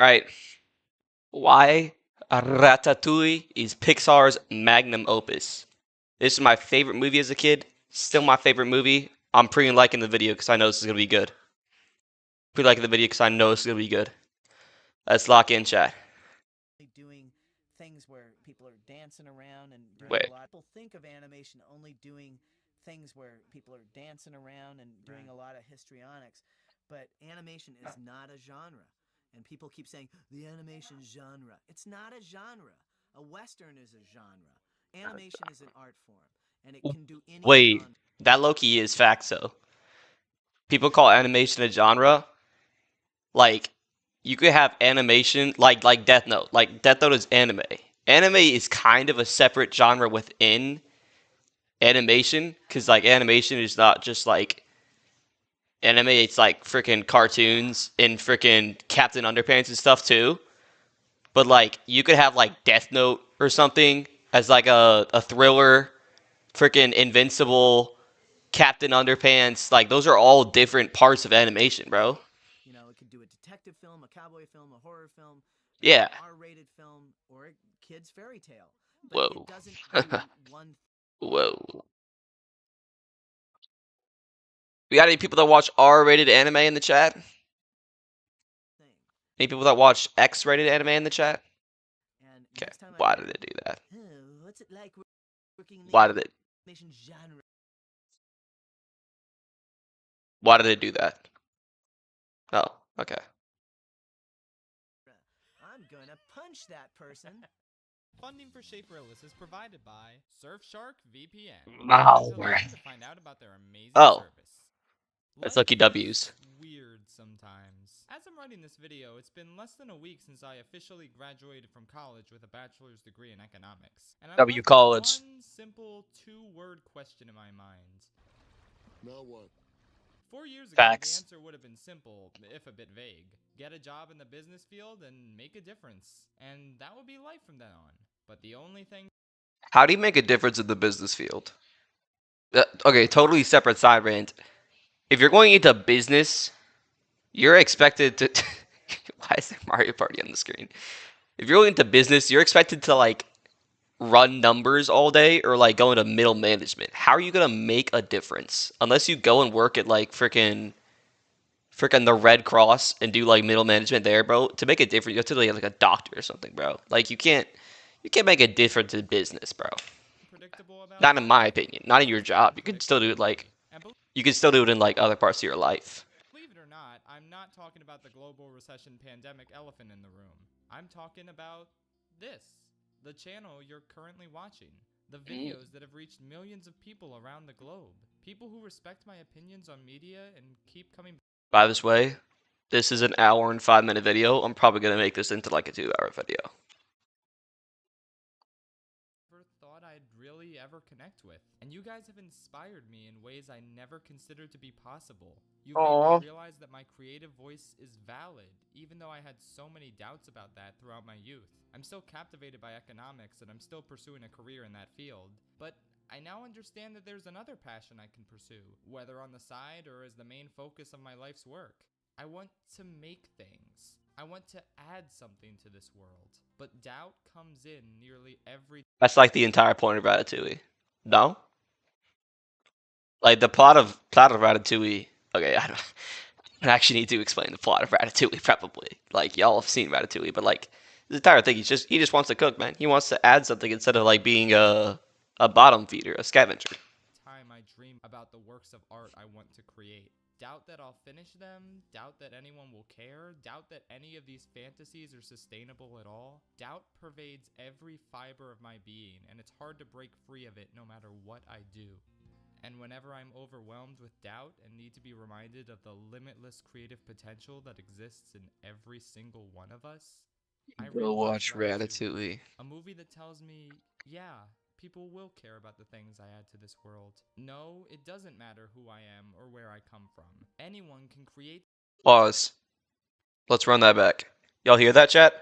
Right. Why Ratatouille is Pixar's magnum opus. This is my favorite movie as a kid. Still my favorite movie. I'm pre-liking the video because I know this is going to be good. Pre-liking the video because I know this is going to be good. Let's lock in, chat. Doing things where people are dancing around and doing Wait. a lot. People think of animation only doing things where people are dancing around and doing a lot of histrionics, but animation is not a genre. And people keep saying the animation genre. It's not a genre. A western is a genre. Animation is an art form, and it can do any Wait. genre. That low-key is facts, though. People call animation a genre. Like, you could have animation like Death Note. Like Death Note is anime. Anime is kind of a separate genre within animation because like animation is not just like anime. It's like freaking cartoons and freaking Captain Underpants and stuff too. But like you could have like Death Note or something as like a thriller, freaking Invincible, Captain Underpants. Like those are all different parts of animation, bro. You know, it could do a detective film, a cowboy film, a horror film, Yeah. an R-rated film, or a kid's fairy tale. But it Whoa. doesn't do one Whoa. We got any people that watch R-rated anime in the chat? thing. Any people that watch X-rated anime in the chat? And Okay. next time I Why go, did it do that? oh, what's it like working in the Why did it? animation genre? Why did it do that? Oh, okay. I'm gonna punch that person. Funding for Schaefer Illis is provided by Surfshark VPN. Wow. To find out about their amazing Oh, service. that's Life lucky W's. is weird sometimes. As I'm writing this video, it's been less than a week since I officially graduated from college with a bachelor's degree in economics. And I'm W left college. with one simple two-word question in my mind. Now what? 4 years ago, Facts. the answer would have been simple, if a bit vague. Get a job in the business field and make a difference. And that would be life from then on. But the only thing... How do you make a difference in the business field? Okay, totally separate side rant. If you're going into business, you're expected to. Why is there Mario Party on the screen? If you're going into business, you're expected to like run numbers all day or like go into middle management. How are you gonna make a difference unless you go and work at like freaking the Red Cross and do like middle management there, bro? To make a difference, you have to be like a doctor or something, bro. Like you can't make a difference in business, bro. predictable about Not in life my opinion. Not in your is job. You can still do it like and you can still do it in like other parts of your life. believe it or not, I'm not talking about the global recession pandemic elephant in the room. I'm talking about this. The channel you're currently watching. The videos that have reached millions of people around the globe. People who respect my opinions on media and keep coming By this way, this is an hour and 5 minute video. I'm probably gonna make this into like a 2 hour video. never thought I'd really ever connect with. And you guys have inspired me in ways I never considered to be possible. You've made me realize that my creative voice is valid, even though I had so many doubts about that throughout my youth. I'm still captivated by economics and I'm still pursuing a career in that field. But I now understand that there's another passion I can pursue, whether on the side or as the main focus of my life's work. I want to make things. I want to add something to this world. But doubt comes in nearly every... That's like the entire point of Ratatouille. No? Like the plot of Ratatouille. Okay, I actually need to explain the plot of Ratatouille probably. Like y'all have seen Ratatouille, but like the entire thing, he just wants to cook, man. He wants to add something instead of like being a bottom feeder, a scavenger. time I dream about the works of art I want to create. Doubt that I'll finish them, doubt that anyone will care, doubt that any of these fantasies are sustainable at all. Doubt pervades every fiber of my being, and it's hard to break free of it no matter what I do. And whenever I'm overwhelmed with doubt and need to be reminded of the limitless creative potential that exists in every single one of us, I Go rewatch watch Ratatouille. Ratatouille. A movie that tells me, yeah, people will care about the things I add to this world. No, it doesn't matter who I am or where I come from. Anyone can create Pause. Let's run that back. Y'all hear that, chat?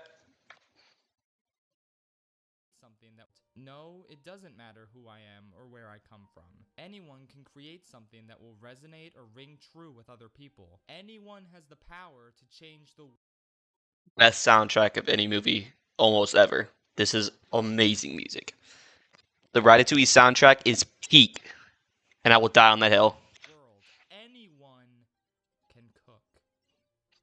something that... No, it doesn't matter who I am or where I come from. Anyone can create something that will resonate or ring true with other people. Anyone has the power to change the... Best soundtrack of any movie almost ever. This is amazing music. The Ratatouille soundtrack is peak, and I will die on that hill. World, anyone can cook.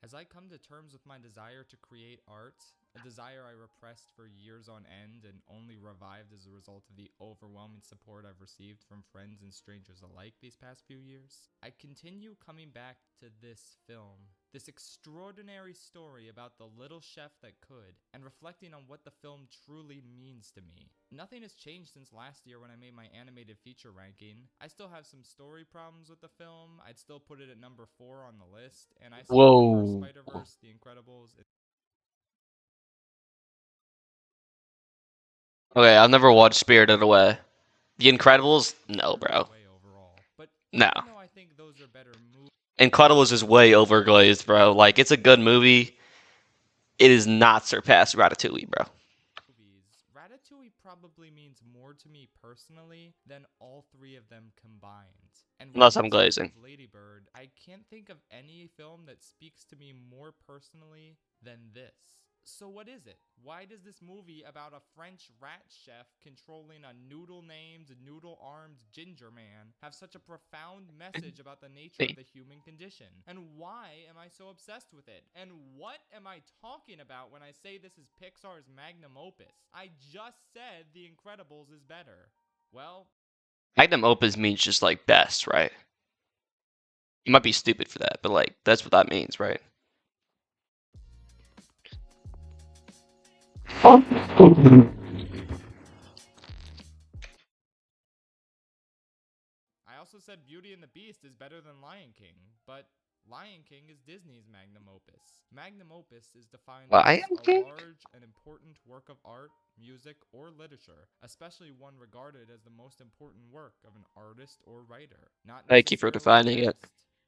As I come to terms with my desire to create art, a desire I repressed for years on end and only revived as a result of the overwhelming support I've received from friends and strangers alike these past few years, I continue coming back to this film, this extraordinary story about the little chef that could, and reflecting on what the film truly means to me. Nothing has changed since last year when I made my animated feature ranking. I still have some story problems with the film, I'd still put it at number 4 on the list, and I still prefer Whoa. Spider-Verse, The Incredibles. Okay, I've never watched Spirited Away. The Incredibles? No, bro. But No. even though I think those are better movies, Incredibles is way overglazed, bro. Like, it's a good movie. It is not surpassed Ratatouille, bro. Ratatouille probably means more to me personally than all three of them combined. And Unless I'm glazing. Lady Bird, I can't think of any film that speaks to me more personally than this. So what is it? Why does this movie about a French rat chef controlling a noodle-named, noodle-armed ginger man have such a profound message about the nature of the human condition? And why am I so obsessed with it? And what am I talking about when I say this is Pixar's magnum opus? I just said The Incredibles is better. Well, Magnum opus means just like best, right? You might be stupid for that, but like that's what that means, right? I also said Beauty and the Beast is better than Lion King, but Lion King is Disney's magnum opus. Magnum opus is defined as a large and important work of art, music, or literature, especially one regarded as the most important work of an artist or writer. Not Thank you for defining it.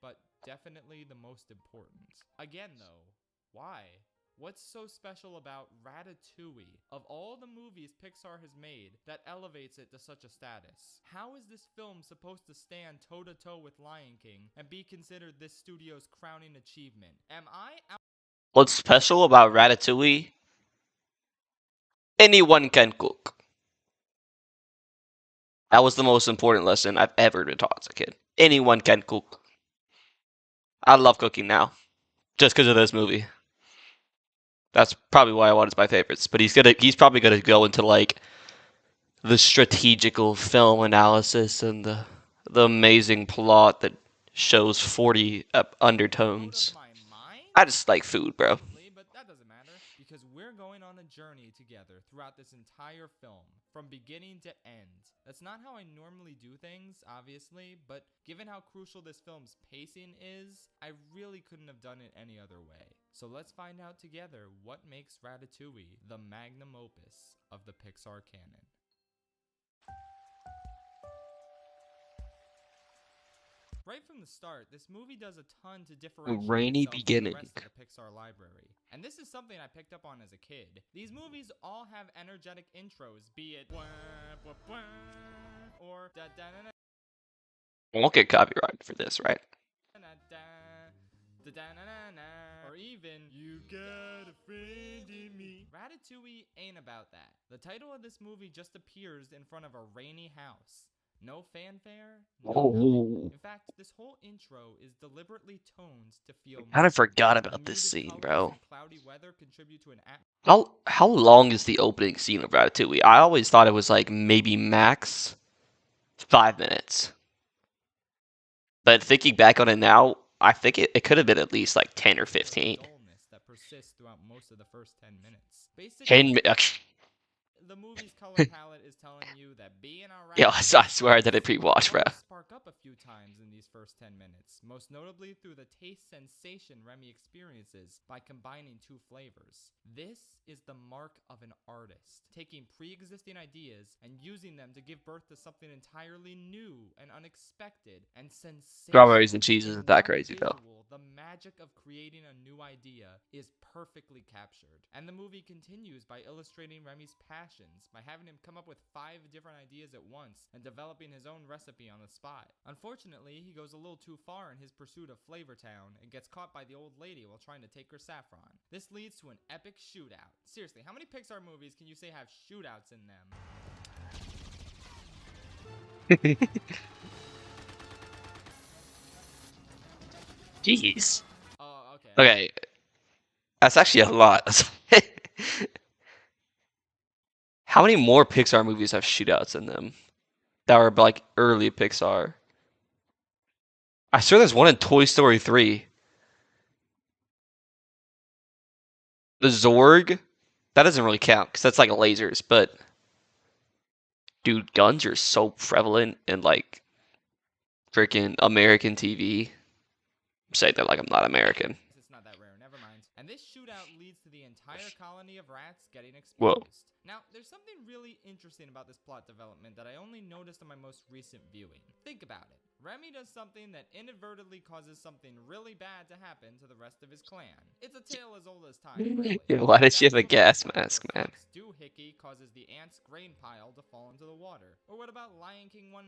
But definitely the most important. Again, though, why? What's so special about Ratatouille? Of all the movies Pixar has made, that elevates it to such a status? How is this film supposed to stand toe-to-toe with Lion King and be considered this studio's crowning achievement? Am I out? What's special about Ratatouille? Anyone can cook. That was the most important lesson I've ever been taught as a kid. Anyone can cook. I love cooking now, just because of this movie. That's probably why one of my favorites. But he's probably gonna go into like the strategical film analysis and the amazing plot that shows 40 undertones. I just like food, bro. But that doesn't matter because we're going on a journey together throughout this entire film, from beginning to end. That's not how I normally do things, obviously, but given how crucial this film's pacing is, I really couldn't have done it any other way. So let's find out together what makes Ratatouille the magnum opus of the Pixar canon. Right from the start, this movie does a ton to differentiate itself from the rest of the Pixar library. And this is something I picked up on as a kid. These movies all have energetic intros, be it or da-da-da-da. I won't get copyrighted for this, right? Or even, you got a friend in me. Ratatouille ain't about that. The title of this movie just appears in front of a rainy house. No fanfare, no nothing. In fact, this whole intro is deliberately toned to feel I kind of forgot about this scene, bro. Cloudy weather contribute to an how long is the opening scene of Ratatouille? I always thought it was like maybe max 5 minutes. But thinking back on it now, I think it could have been at least like 10 or 15. That persists throughout most of the first 10 minutes. Basically, the movie's color palette is telling you that being a Yo, I swear I did a pre-watch, bro. Spark up a few times in these first 10 minutes, most notably through the taste sensation Remy experiences by combining two flavors. This is the mark of an artist, taking pre-existing ideas and using them to give birth to something entirely new and unexpected and sensational. Strawberries and cheese isn't that crazy, though. The magic of creating a new idea is perfectly captured, and the movie continues by illustrating Remy's passion passions by having him come up with 5 different ideas at once and developing his own recipe on the spot. Unfortunately, he goes a little too far in his pursuit of Flavor Town and gets caught by the old lady while trying to take her saffron. This leads to an epic shootout. Seriously, how many Pixar movies can you say have shootouts in them? Jeez. Oh, okay. Okay. That's actually a lot. How many more Pixar movies have shootouts in them that were like early Pixar? I swear there's one in Toy Story 3. The Zorg? That doesn't really count because that's like lasers, but dude, guns are so prevalent in like freaking American TV. I'm saying that like I'm not American. It's not that rare, never mind. And this shootout leads to the entire colony of rats getting exposed. Whoa. Now, there's something really interesting about this plot development that I only noticed on my most recent viewing. Think about it. Remy does something that inadvertently causes something really bad to happen to the rest of his clan. It's a tale as old as time, really. Yeah, why did she have a gas mask, man? Doohickey causes the ants' grain pile to fall into the water. Or what about Lion King 1.5,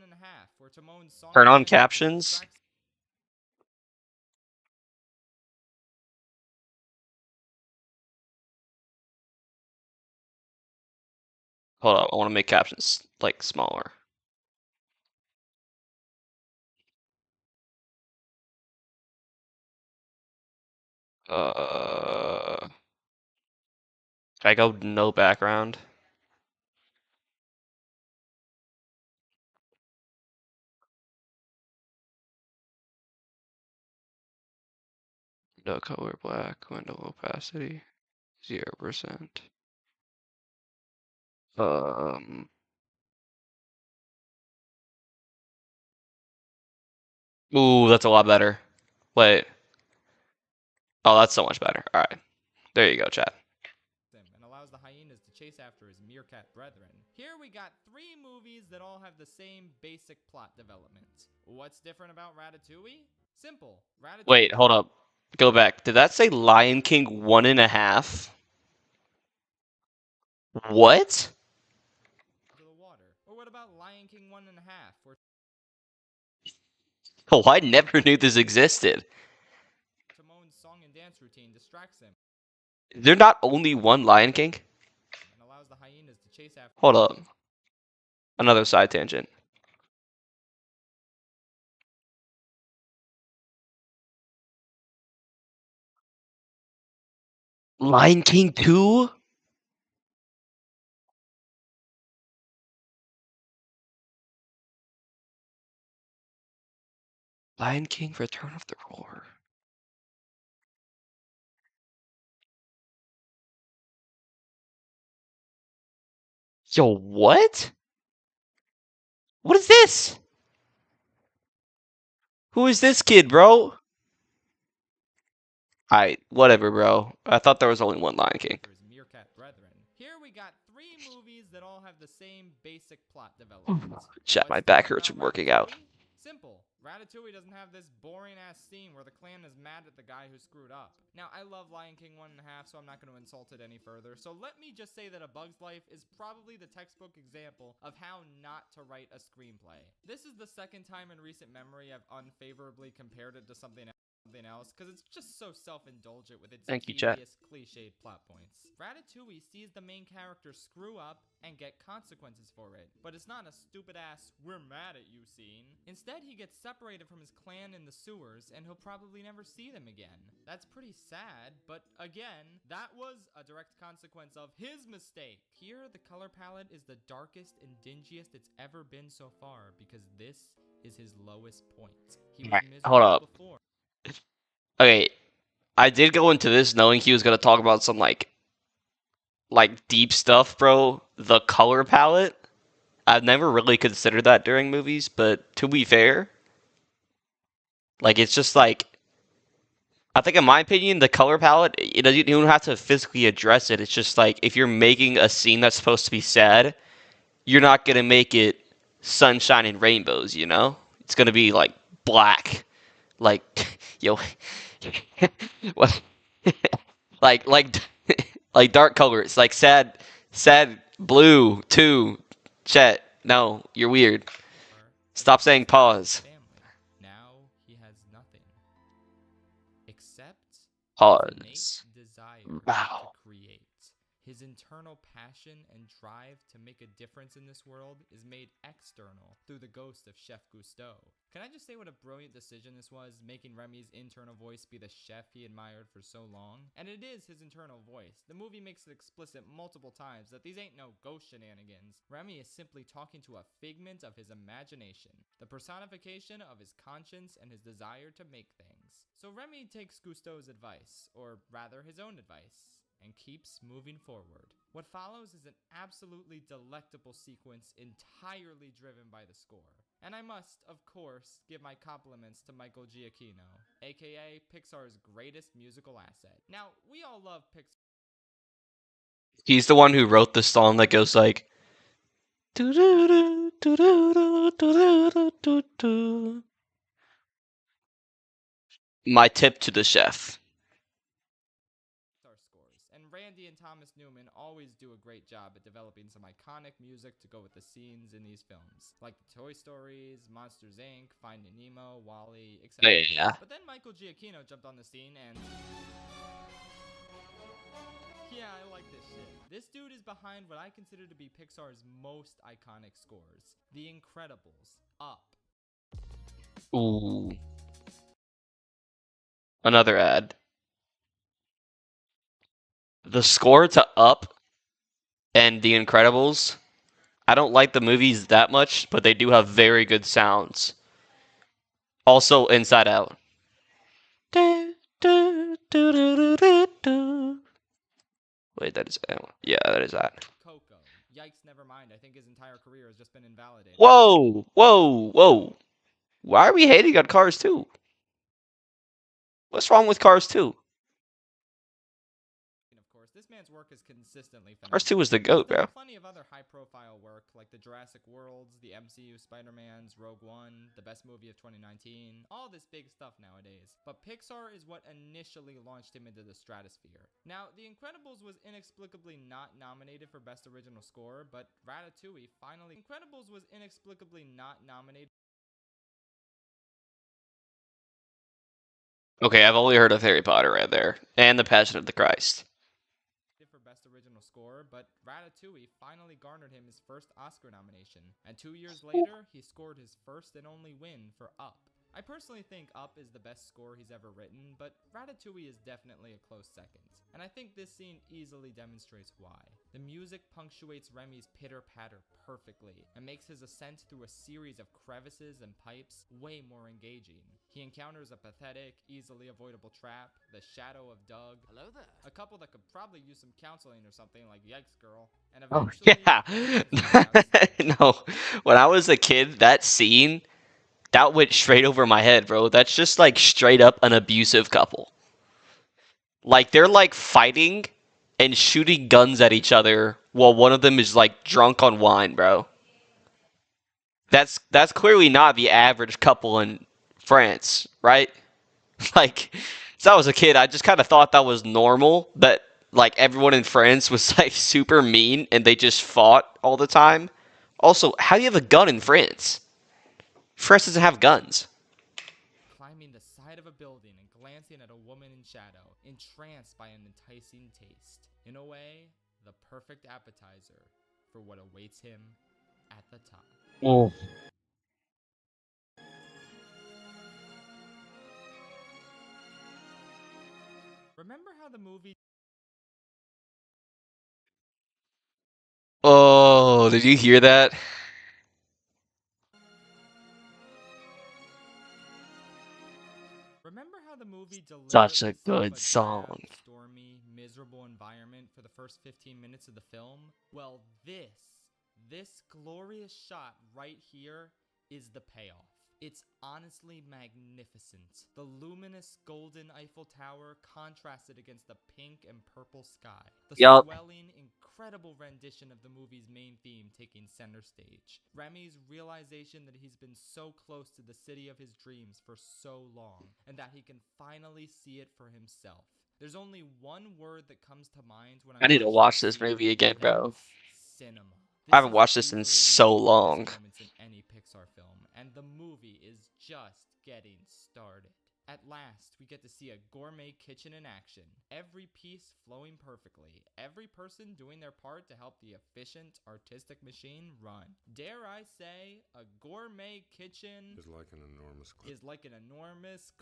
where Timon's song... Turn on captions? Hold on, I want to make captions like smaller. Can I go no background? No color black, window opacity, 0%. Ooh, that's a lot better. Wait. Oh, that's so much better. All right. There you go, chat. And allows the hyenas to chase after his meerkat brethren. Here we got 3 movies that all have the same basic plot development. What's different about Ratatouille? Simple. Ratatouille... Wait, hold up. Go back. Did that say Lion King 1.5? What? ...to the water. Or what about Lion King 1.5, where... Oh, I never knew this existed. Timon's song and dance routine distracts him. Is there not only one Lion King? And allows the hyenas to chase after... Hold up. Another side tangent. Lion King 2? Lion King Return of the Roar. Yo, what? What is this? Who is this kid, bro? Alright, whatever, bro. I thought there was only one Lion King. Meerkat brethren. Here we got 3 movies that all have the same basic plot development. Chat, my back hurts from working out. Simple. Ratatouille doesn't have this boring-ass scene where the clan is mad at the guy who screwed up. Now, I love Lion King 1.5, so I'm not going to insult it any further. So let me just say that A Bug's Life is probably the textbook example of how not to write a screenplay. This is the second time in recent memory I've unfavorably compared it to something else, because it's just so self-indulgent with its tedious, cliched plot points. Ratatouille sees the main character screw up and get consequences for it, but it's not a stupid-ass, we're mad at you scene. Instead, he gets separated from his clan in the sewers, and he'll probably never see them again. That's pretty sad, but again, that was a direct consequence of his mistake. Here, the color palette is the darkest and dingiest it's ever been so far, because this is his lowest point. He was Hold up. Before. Okay, I did go into this knowing he was gonna talk about some like deep stuff, bro. The color palette. I've never really considered that during movies, but to be fair, like it's just like I think in my opinion, the color palette, you don't have to physically address it. It's just like if you're making a scene that's supposed to be sad, you're not gonna make it sunshine and rainbows, you know? It's gonna be like black. Like yo what like dark colors, like sad Blue 2. Chet. No, you're weird. Stop saying pause. Family. Now he has nothing. Except Pause. his innate desire Wow. to create. His internal passion and drive to make a difference in this world is made external through the ghost of Chef Gusteau. Can I just say what a brilliant decision this was, making Remy's internal voice be the chef he admired for so long? And it is his internal voice. The movie makes it explicit multiple times that these ain't no ghost shenanigans. Remy is simply talking to a figment of his imagination, the personification of his conscience and his desire to make things. So Remy takes Gusteau's advice, or rather his own advice, and keeps moving forward. What follows is an absolutely delectable sequence entirely driven by the score. And I must, of course, give my compliments to Michael Giacchino, aka Pixar's greatest musical asset. Now, we all love Pixar. He's the one who wrote the song that goes like. My tip to the chef. Scores. And Randy and Thomas Newman always do a great job at developing some iconic music to go with the scenes in these films, like the Toy Stories, Monsters Inc., Finding Nemo, WALL-E, etc. Yeah. But then Michael Giacchino jumped on the scene and... yeah, I like this shit. This dude is behind what I consider to be Pixar's most iconic scores. The Incredibles, Up. Ooh. Another ad. The score to Up and The Incredibles, I don't like the movies that much, but they do have very good sounds. Also, Inside Out. Wait, that is... yeah, that is that. Coco. Yikes, never mind. I think his entire career has just been invalidated. Whoa! Whoa! Whoa! Why are we hating on Cars 2? What's wrong with Cars 2? Of course, this man's work is consistently phenomenal. Cars 2 was the GOAT, bro. Plenty of other high-profile work, like the Jurassic Worlds, the MCU Spider-Mans, Rogue One, the best movie of 2019, all this big stuff nowadays. But Pixar is what initially launched him into the stratosphere. Now, The Incredibles was inexplicably not nominated for Best Original Score, but Ratatouille finally... Incredibles was inexplicably not nominated... Okay, I've only heard of Harry Potter right there, and The Passion of the Christ. For Best Original Score, but Ratatouille finally garnered him his first Oscar nomination, and 2 years later, he scored his first and only win for Up. I personally think Up is the best score he's ever written, but Ratatouille is definitely a close second, and I think this scene easily demonstrates why. The music punctuates Remy's pitter-patter perfectly, and makes his ascent through a series of crevices and pipes way more engaging. He encounters a pathetic, easily avoidable trap, the shadow of Doug, hello there, a couple that could probably use some counseling or something, like yikes girl, and eventually... yeah! No, when I was a kid, that scene... that went straight over my head, bro. That's just like straight up an abusive couple. Like they're like fighting and shooting guns at each other while one of them is like drunk on wine, bro. That's clearly not the average couple in France, right? Like, since I was a kid, I just kind of thought that was normal, that like everyone in France was like super mean and they just fought all the time. Also, how do you have a gun in France? France doesn't have guns. Climbing the side of a building and glancing at a woman in shadow, entranced by an enticing taste. In a way, the perfect appetizer for what awaits him at the top. Oh. Remember how the movie... Oh, did you hear that? Remember how the movie Such a good song. Stormy, miserable environment for the first 15 minutes of the film? Well, this glorious shot right here is the payoff. It's honestly magnificent. The luminous golden Eiffel Tower contrasted against the pink and purple sky. The swelling, incredible rendition of the movie's main theme taking center stage. Remy's realization that he's been so close to the city of his dreams for so long, and that he can finally see it for himself. There's only one word that comes to mind when I need to watch this movie again, bro. cinema. I This haven't is watched this in easily one of so the long. greatest moments in any Pixar film, and the movie is just getting started. At last, we get to see a gourmet kitchen in action. Every piece flowing perfectly. Every person doing their part to help the efficient, artistic machine run. Dare I say, a gourmet kitchen Is like an enormous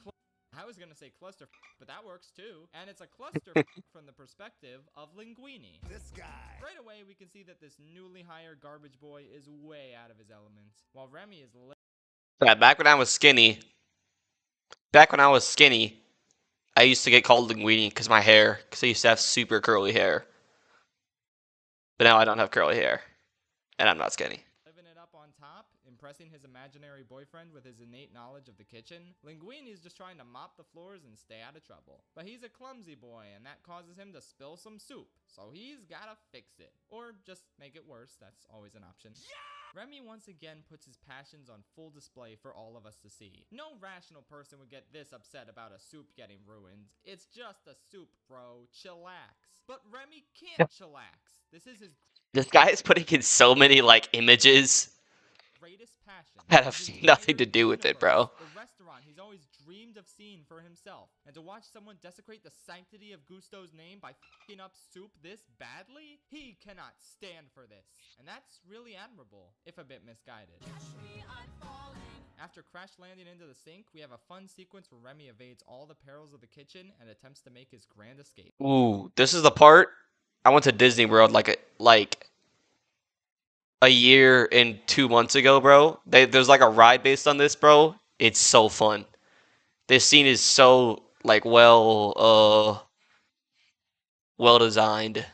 I was gonna say cluster, but that works too. And it's a cluster from the perspective of Linguini. This guy. Right away, we can see that this newly hired garbage boy is way out of his element, while Remy is Yeah, back when I was skinny, I used to get called Linguini because my hair, because I used to have super curly hair. But now I don't have curly hair, and I'm not skinny. living it up on top, impressing his imaginary boyfriend with his innate knowledge of the kitchen. Linguini's just trying to mop the floors and stay out of trouble. But he's a clumsy boy, and that causes him to spill some soup, so he's gotta fix it. Or just make it worse, that's always an option. Yeah! Remy once again puts his passions on full display for all of us to see. No rational person would get this upset about a soup getting ruined. It's just a soup, bro. Chillax. But Remy can't chillax. This is his This guy is putting in so many like images greatest passion. that have his nothing to entire do with it, bro. universe. The restaurant he's always dreamed of seeing for himself. And to watch someone desecrate the sanctity of Gusto's name by f***ing up soup this badly, he cannot stand for this. And that's really admirable, if a bit misguided. After crash landing into the sink, we have a fun sequence where Remy evades all the perils of the kitchen and attempts to make his grand escape. Ooh, this is the part I went to Disney World like a year and 2 months ago, bro. There's like a ride based on this, bro. It's so fun. This scene is so like well designed.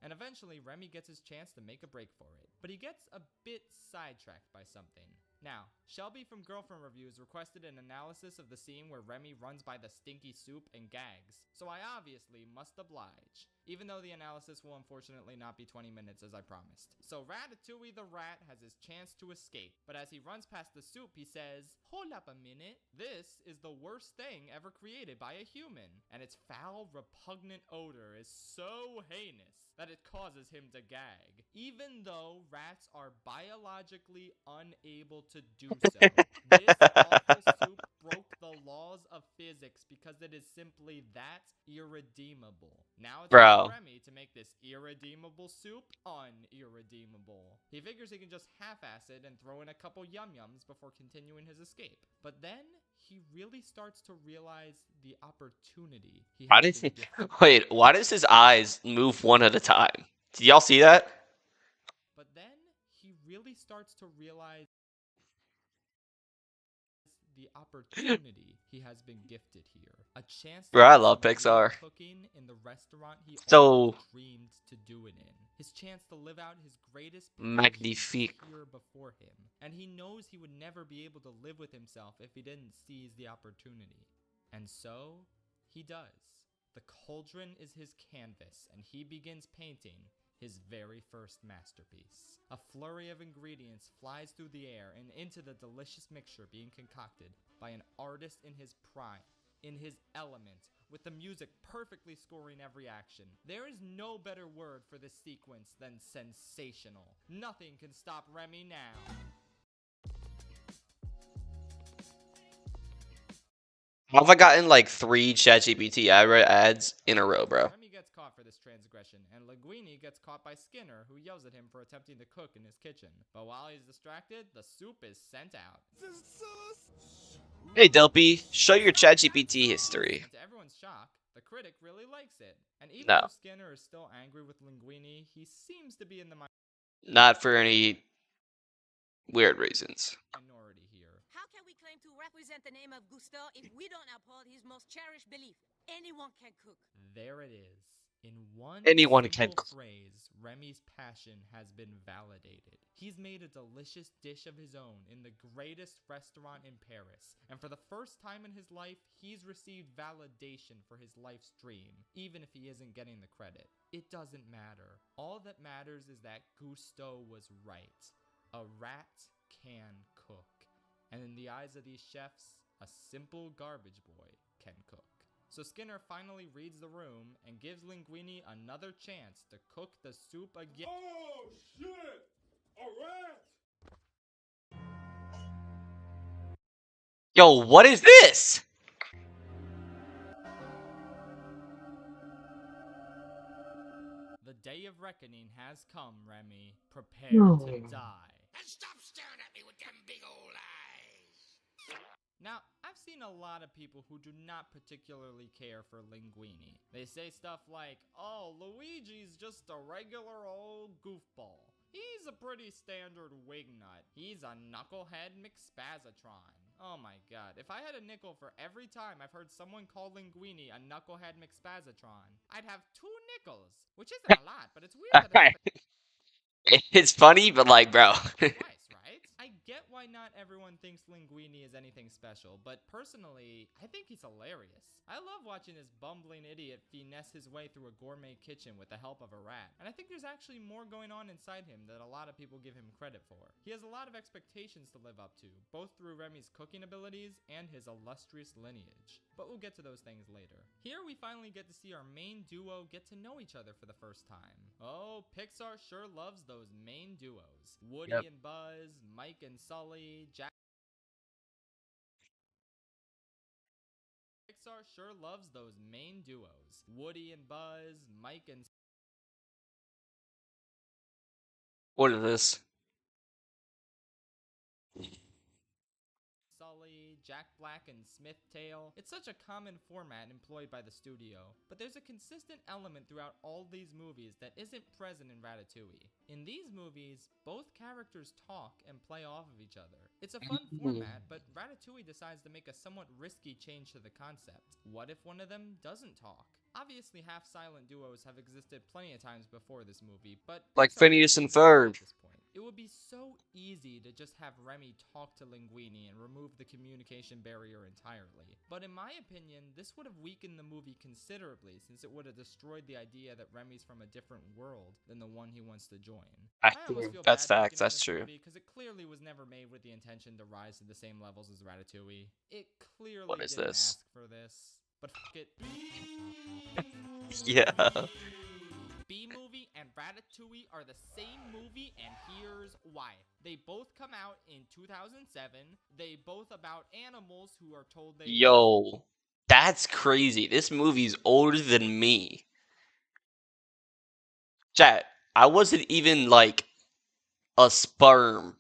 And eventually, Remy gets his chance to make a break for it. But he gets a bit sidetracked by something. Now, Shelby from Girlfriend Reviews requested an analysis of the scene where Remy runs by the stinky soup and gags, so I obviously must oblige. Even though the analysis will unfortunately not be 20 minutes as I promised. So Ratatouille the rat has his chance to escape, but as he runs past the soup, he says, "Hold up a minute, this is the worst thing ever created by a human, and its foul, repugnant odor is so heinous that it causes him to gag, even though rats are biologically unable to do so. This awful soup broke the laws of physics because it is simply that irredeemable. Now it's up to Remy to make this irredeemable soup unirredeemable. He figures he can just half-ass it and throw in a couple yum-yums before continuing his escape. But then he really starts to realize the opportunity he has been given. Wait, why does his eyes move one at a time? Did y'all see that? But then he really starts to realize the opportunity he has been gifted here. A chance to Bro, I do love some real Pixar. cooking in the restaurant he So always dreamed to do it in. His chance to live out his greatest magnifique. here before him. And he knows he would never be able to live with himself if he didn't seize the opportunity. And so, he does. The cauldron is his canvas, and he begins painting his very first masterpiece. A flurry of ingredients flies through the air and into the delicious mixture being concocted by an artist in his prime, in his element, with the music perfectly scoring every action. There is no better word for this sequence than sensational. Nothing can stop Remy now. How have I gotten like 3 ChatGPT ads in a row, bro? Remy gets caught for this transgression, and Linguini gets caught by Skinner, who yells at him for attempting to cook in his kitchen. But while he's distracted, the soup is sent out. Hey Delpy, show your ChatGPT history. And to everyone's shock, the critic really likes it. And even No. though Skinner is still angry with Linguini, he seems to be in the Not for any weird reasons. minority here. How can we claim to represent the name of Gusto if we don't uphold his most cherished belief? Anyone can cook. There it is. In one Anyone can simple cook. phrase, Remy's passion has been validated. He's made a delicious dish of his own in the greatest restaurant in Paris. And for the first time in his life, he's received validation for his life's dream, even if he isn't getting the credit. It doesn't matter. All that matters is that Gusto was right. A rat can cook. And in the eyes of these chefs, a simple garbage boy can cook. So Skinner finally reads the room and gives Linguini another chance to cook the soup again. Oh, shit! A rat! Yo, what is this? The day of reckoning has come, Remy. Prepare to die. And stop staring at me with them big old eyes! Now, I've seen a lot of people who do not particularly care for Linguini. They say stuff like, oh, Luigi's just a regular old goofball. He's a pretty standard wignut. He's a knucklehead McSpazatron. Oh my god, if I had a nickel for every time I've heard someone call Linguini a knucklehead McSpazatron, I'd have 2 nickels. Which isn't a lot, but it's weird that It's funny, but like, bro. twice, right? I get why not everyone thinks Linguini is anything special, but personally, I think he's hilarious. I love watching this bumbling idiot finesse his way through a gourmet kitchen with the help of a rat, and I think there's actually more going on inside him that a lot of people give him credit for. He has a lot of expectations to live up to, both through Remy's cooking abilities and his illustrious lineage. But we'll get to those things later. Here we finally get to see our main duo get to know each other for the first time. Oh, Pixar sure loves those main duos. Woody and Buzz, Mike and Sully, Jack. Pixar sure loves those main duos. Woody and Buzz, Mike and What is this? Sully, Jack Black and Smith Tail. It's such a common format employed by the studio, but there's a consistent element throughout all these movies that isn't present in Ratatouille. In these movies, both characters talk and play off of each other. It's a fun format, but Ratatouille decides to make a somewhat risky change to the concept. What if one of them doesn't talk? Obviously, half-silent duos have existed plenty of times before this movie, but Like Pixar Phineas and isn't at Ferb. this point. It would be so easy to just have Remy talk to Linguini and remove the communication barrier entirely. But in my opinion, this would have weakened the movie considerably, since it would have destroyed the idea that Remy's from a different world than the one he wants to join. That's facts, that's true. Because it clearly was never made with the intention to rise to the same levels as Ratatouille. It clearly What is didn't this? ask for this. But f it. Yeah. B-Movie and Ratatouille are the same movie, and here's why. They both come out in 2007. They both about animals who are told they... Yo, that's crazy. This movie's older than me. Chat, I wasn't even like a sperm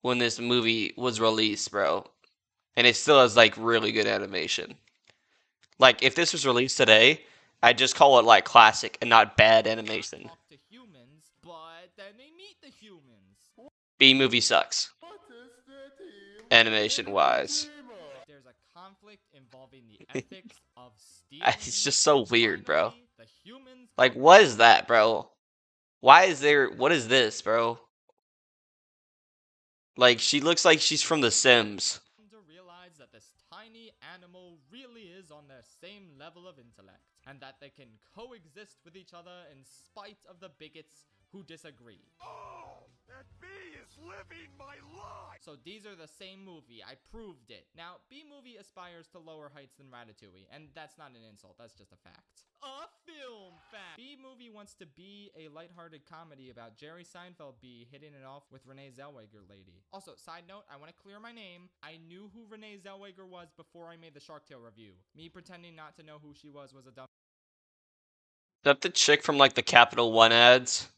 when this movie was released, bro. And it still has like really good animation. Like, if this was released today, I'd just call it like classic and not bad animation. Talk to humans, but then they meet the humans. B-movie sucks. Animation-wise. There's a conflict involving the ethics of stealing. It's just so weird, bro. Finally, the humans Like, what is that, bro? Why is there... What is this, bro? Like, she looks like she's from The Sims. to realize that this tiny animal really is on their same level of intellect, and that they can coexist with each other in spite of the bigots who disagree. Oh, that bee is living my life! So these are the same movie, I proved it. Now, B-Movie aspires to lower heights than Ratatouille, and that's not an insult, that's just a fact. A film fact! B-Movie wants to be a lighthearted comedy about Jerry Seinfeld B hitting it off with Renee Zellweger lady. Also, side note, I want to clear my name. I knew who Renee Zellweger was before I made the Shark Tale review. Me pretending not to know who she was a dumb Is that the chick from, like, the Capital One ads?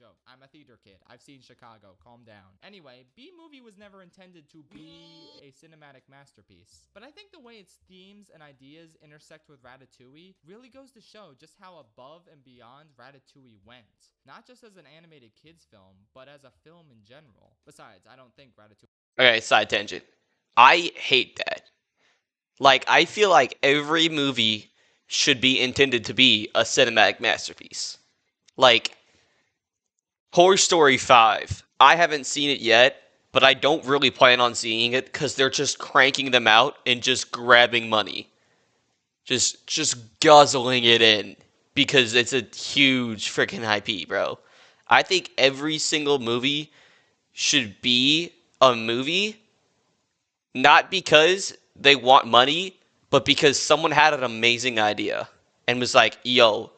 joke. I'm a theater kid. I've seen Chicago. Calm down. Anyway, B-Movie was never intended to be a cinematic masterpiece. But I think the way its themes and ideas intersect with Ratatouille really goes to show just how above and beyond Ratatouille went. Not just as an animated kids film, but as a film in general. Besides, I don't think Ratatouille... Okay, side tangent. I hate that. Like, I feel like every movie should be intended to be a cinematic masterpiece. Like, Toy Story 5. I haven't seen it yet, but I don't really plan on seeing it because they're just cranking them out and just grabbing money. Just guzzling it in because it's a huge freaking IP, bro. I think every single movie should be a movie, not because they want money, but because someone had an amazing idea and was like, yo,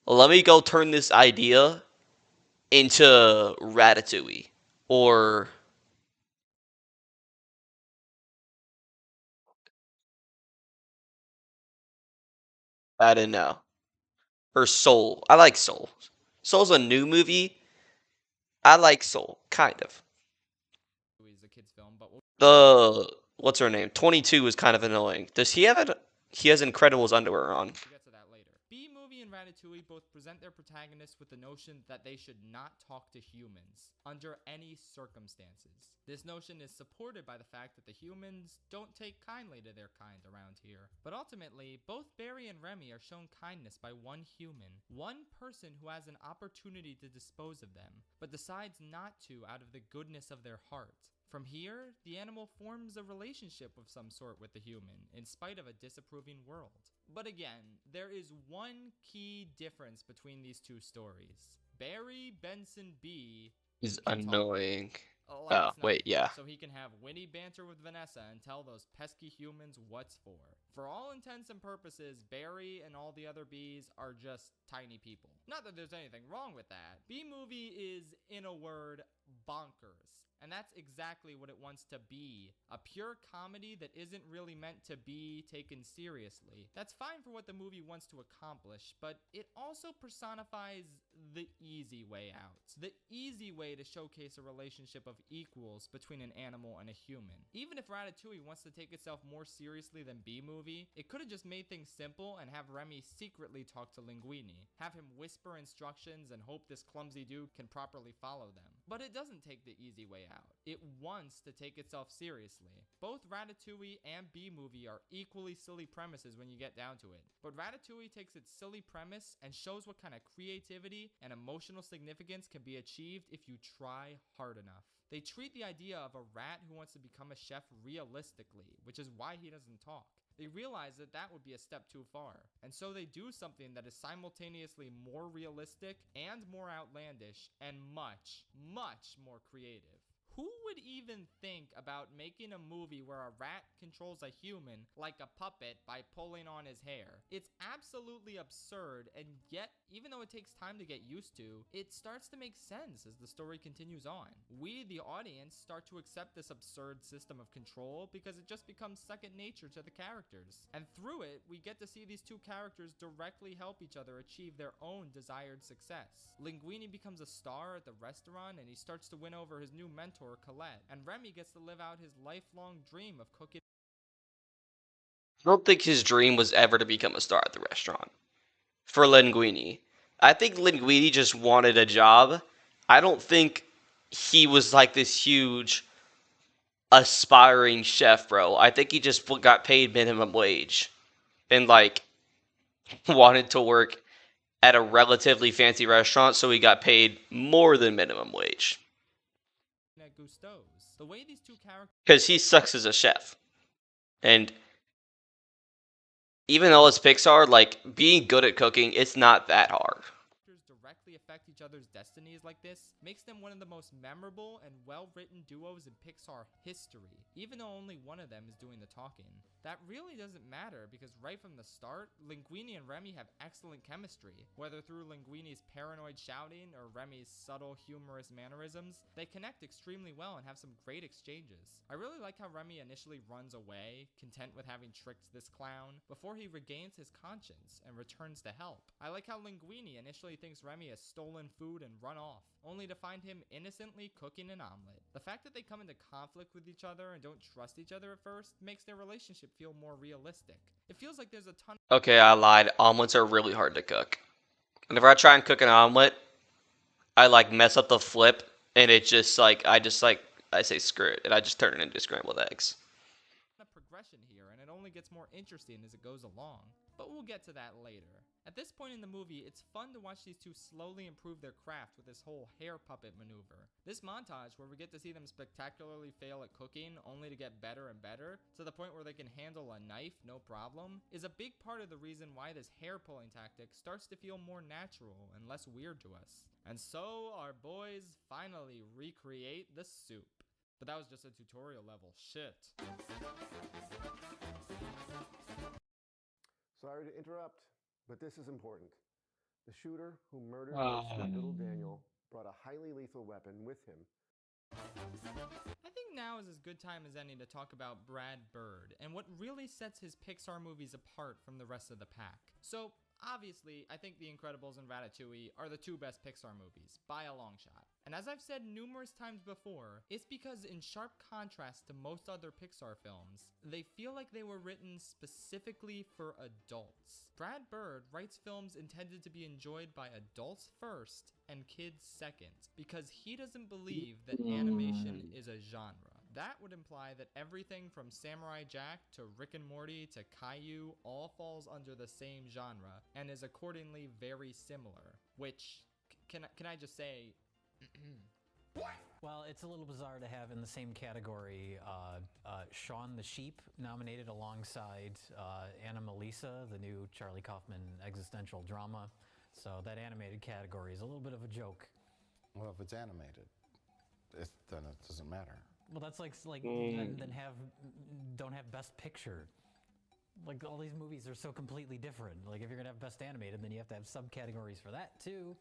let me go turn this idea into Ratatouille. Or I don't know. Or Soul. I like Soul. Soul's a new movie. I like Soul, kind of. Is a kid's film, but we'll The what's her name? 22 is kind of annoying. Does he have it? He has Incredibles underwear on. get to that later. B-Movie and Ratatouille both present their protagonists with the notion that they should not talk to humans under any circumstances. This notion is supported by the fact that the humans don't take kindly to their kind around here. But ultimately, both Barry and Remy are shown kindness by one human, one person who has an opportunity to dispose of them, but decides not to out of the goodness of their heart. From here, the animal forms a relationship of some sort with the human, in spite of a disapproving world. But again, there is one key difference between these two stories. Barry Benson B He's can talk. annoying. Like Oh, it's wait, nothing. yeah. So he can have witty banter with Vanessa and tell those pesky humans what's for. For all intents and purposes, Barry and all the other bees are just tiny people. Not that there's anything wrong with that. B-Movie is, in a word, bonkers. And that's exactly what it wants to be. A pure comedy that isn't really meant to be taken seriously. That's fine for what the movie wants to accomplish, but it also personifies the easy way out. The easy way to showcase a relationship of equals between an animal and a human. Even if Ratatouille wants to take itself more seriously than B-Movie, it could have just made things simple and have Remy secretly talk to Linguini. Have him whisper instructions and hope this clumsy dude can properly follow them. But it doesn't take the easy way out. It wants to take itself seriously. Both Ratatouille and B-Movie are equally silly premises when you get down to it. But Ratatouille takes its silly premise and shows what kind of creativity and emotional significance can be achieved if you try hard enough. They treat the idea of a rat who wants to become a chef realistically, which is why he doesn't talk. They realize that that would be a step too far, and so they do something that is simultaneously more realistic and more outlandish and much, much more creative. Who would even think about making a movie where a rat controls a human like a puppet by pulling on his hair? It's absolutely absurd, and yet, even though it takes time to get used to, it starts to make sense as the story continues on. We, the audience, start to accept this absurd system of control because it just becomes second nature to the characters. And through it, we get to see these two characters directly help each other achieve their own desired success. Linguini becomes a star at the restaurant, and he starts to win over his new mentor, Colette, and Remy gets to live out his lifelong dream of cooking. I don't think his dream was ever to become a star at the restaurant. For Linguini. I think Linguini just wanted a job. I don't think he was like this huge aspiring chef, bro. I think he just got paid minimum wage and like wanted to work at a relatively fancy restaurant, so he got paid more than minimum wage. At Gusteau's. The way these two characters Because he sucks as a chef. And even though it's Pixar, like, being good at cooking, it's not that hard. directly affect each other's destinies like this makes them one of the most memorable and well-written duos in Pixar history, even though only one of them is doing the talking. That really doesn't matter because right from the start, Linguini and Remy have excellent chemistry. Whether through Linguini's paranoid shouting or Remy's subtle, humorous mannerisms, they connect extremely well and have some great exchanges. I really like how Remy initially runs away, content with having tricked this clown, before he regains his conscience and returns to help. I like how Linguini initially thinks Remy has stolen food and run off, only to find him innocently cooking an omelet. The fact that they come into conflict with each other and don't trust each other at first makes their relationship feel more realistic. It feels like there's a ton. Okay, I lied. Omelets are really hard to cook. Whenever I try and cook an omelet, I like mess up the flip, and it just like I say screw it, and I just turn it into scrambled eggs. Progression here, and it only gets more interesting as it goes along. But we'll get to that later. At this point in the movie, it's fun to watch these two slowly improve their craft with this whole hair puppet maneuver. This montage, where we get to see them spectacularly fail at cooking, only to get better and better, to the point where they can handle a knife no problem, is a big part of the reason why this hair pulling tactic starts to feel more natural and less weird to us. And so, our boys finally recreate the soup. But that was just a tutorial level. Shit. Sorry to interrupt, but this is important. The shooter who murdered our sweet little Daniel brought a highly lethal weapon with him. I think now is as good time as any to talk about Brad Bird and what really sets his Pixar movies apart from the rest of the pack. So, obviously, I think The Incredibles and Ratatouille are the two best Pixar movies, by a long shot. And as I've said numerous times before, it's because in sharp contrast to most other Pixar films, they feel like they were written specifically for adults. Brad Bird writes films intended to be enjoyed by adults first and kids second, because he doesn't believe that animation is a genre. That would imply that everything from Samurai Jack to Rick and Morty to Caillou all falls under the same genre and is accordingly very similar, which, can I just say... Well, it's a little bizarre to have in the same category Shaun the Sheep nominated alongside Anomalisa, the new Charlie Kaufman existential drama. So that animated category is a little bit of a joke. Well, if it's animated, then it doesn't matter. Well, that's like then don't have Best Picture. Like, all these movies are so completely different. Like, if you're gonna have Best Animated, then you have to have subcategories for that too.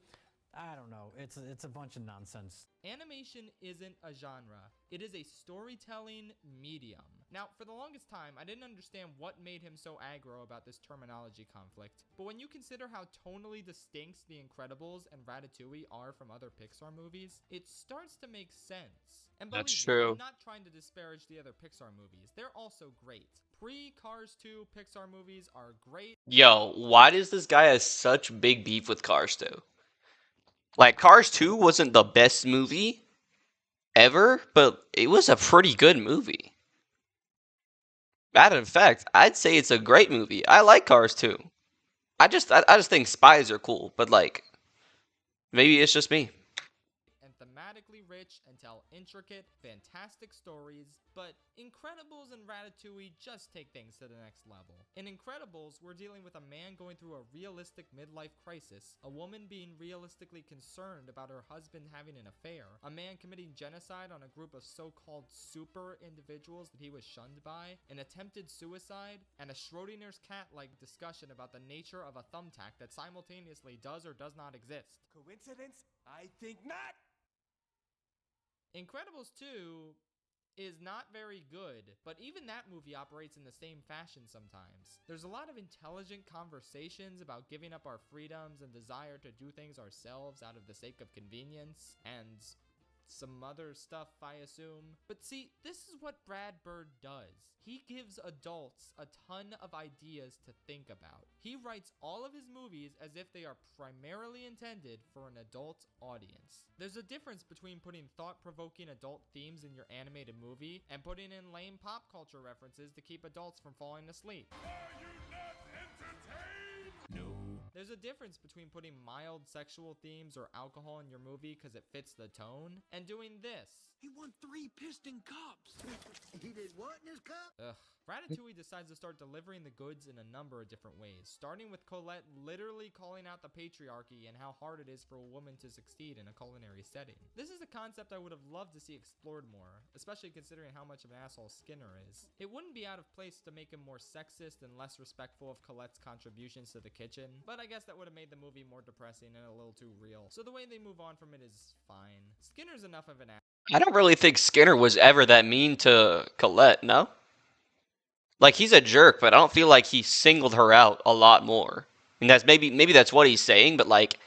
I don't know. It's a bunch of nonsense. Animation isn't a genre. It is a storytelling medium. Now, for the longest time, I didn't understand what made him so aggro about this terminology conflict. But when you consider how tonally distinct The Incredibles and Ratatouille are from other Pixar movies, it starts to make sense. And believe That's me, true. I'm not trying to disparage the other Pixar movies. They're also great. Pre-Cars 2 Pixar movies are great. Yo, why does this guy have such big beef with Cars 2? Like, Cars 2 wasn't the best movie ever, but it was a pretty good movie. Matter of fact, I'd say it's a great movie. I like Cars 2. I just think spies are cool, but like, maybe it's just me. And thematically rich and tell intricate, fantastic stories, but Incredibles and Ratatouille just take things to the next level. In Incredibles, we're dealing with a man going through a realistic midlife crisis, a woman being realistically concerned about her husband having an affair, a man committing genocide on a group of so-called super individuals that he was shunned by, an attempted suicide, and a Schrodinger's cat-like discussion about the nature of a thumbtack that simultaneously does or does not exist. Coincidence? I think not! Incredibles 2 is not very good, but even that movie operates in the same fashion sometimes. There's a lot of intelligent conversations about giving up our freedoms and desire to do things ourselves out of the sake of convenience, and some other stuff, I assume. But see, this is what Brad Bird does. He gives adults a ton of ideas to think about. He writes all of his movies as if they are primarily intended for an adult audience. There's a difference between putting thought-provoking adult themes in your animated movie and putting in lame pop culture references to keep adults from falling asleep. Are you not entertained? No. There's a difference between putting mild sexual themes or alcohol in your movie because it fits the tone, and doing this. He won 3 piston cups. He did what in his cup? Ugh. Ratatouille decides to start delivering the goods in a number of different ways, starting with Colette literally calling out the patriarchy and how hard it is for a woman to succeed in a culinary setting. This is a concept I would have loved to see explored more, especially considering how much of an asshole Skinner is. It wouldn't be out of place to make him more sexist and less respectful of Colette's contributions to the kitchen, but I guess that would have made the movie more depressing and a little too real. So the way they move on from it is fine. Skinner's enough of an I don't really think Skinner was ever that mean to Colette, no? Like, he's a jerk, but I don't feel like he singled her out a lot more. And that's maybe that's what he's saying, but like,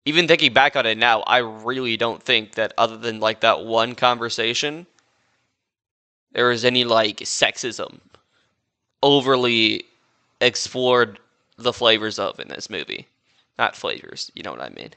even thinking back on it now, I really don't think that other than like that one conversation, there was any like sexism overly explored the flavors of in this movie. Not flavors, you know what I mean.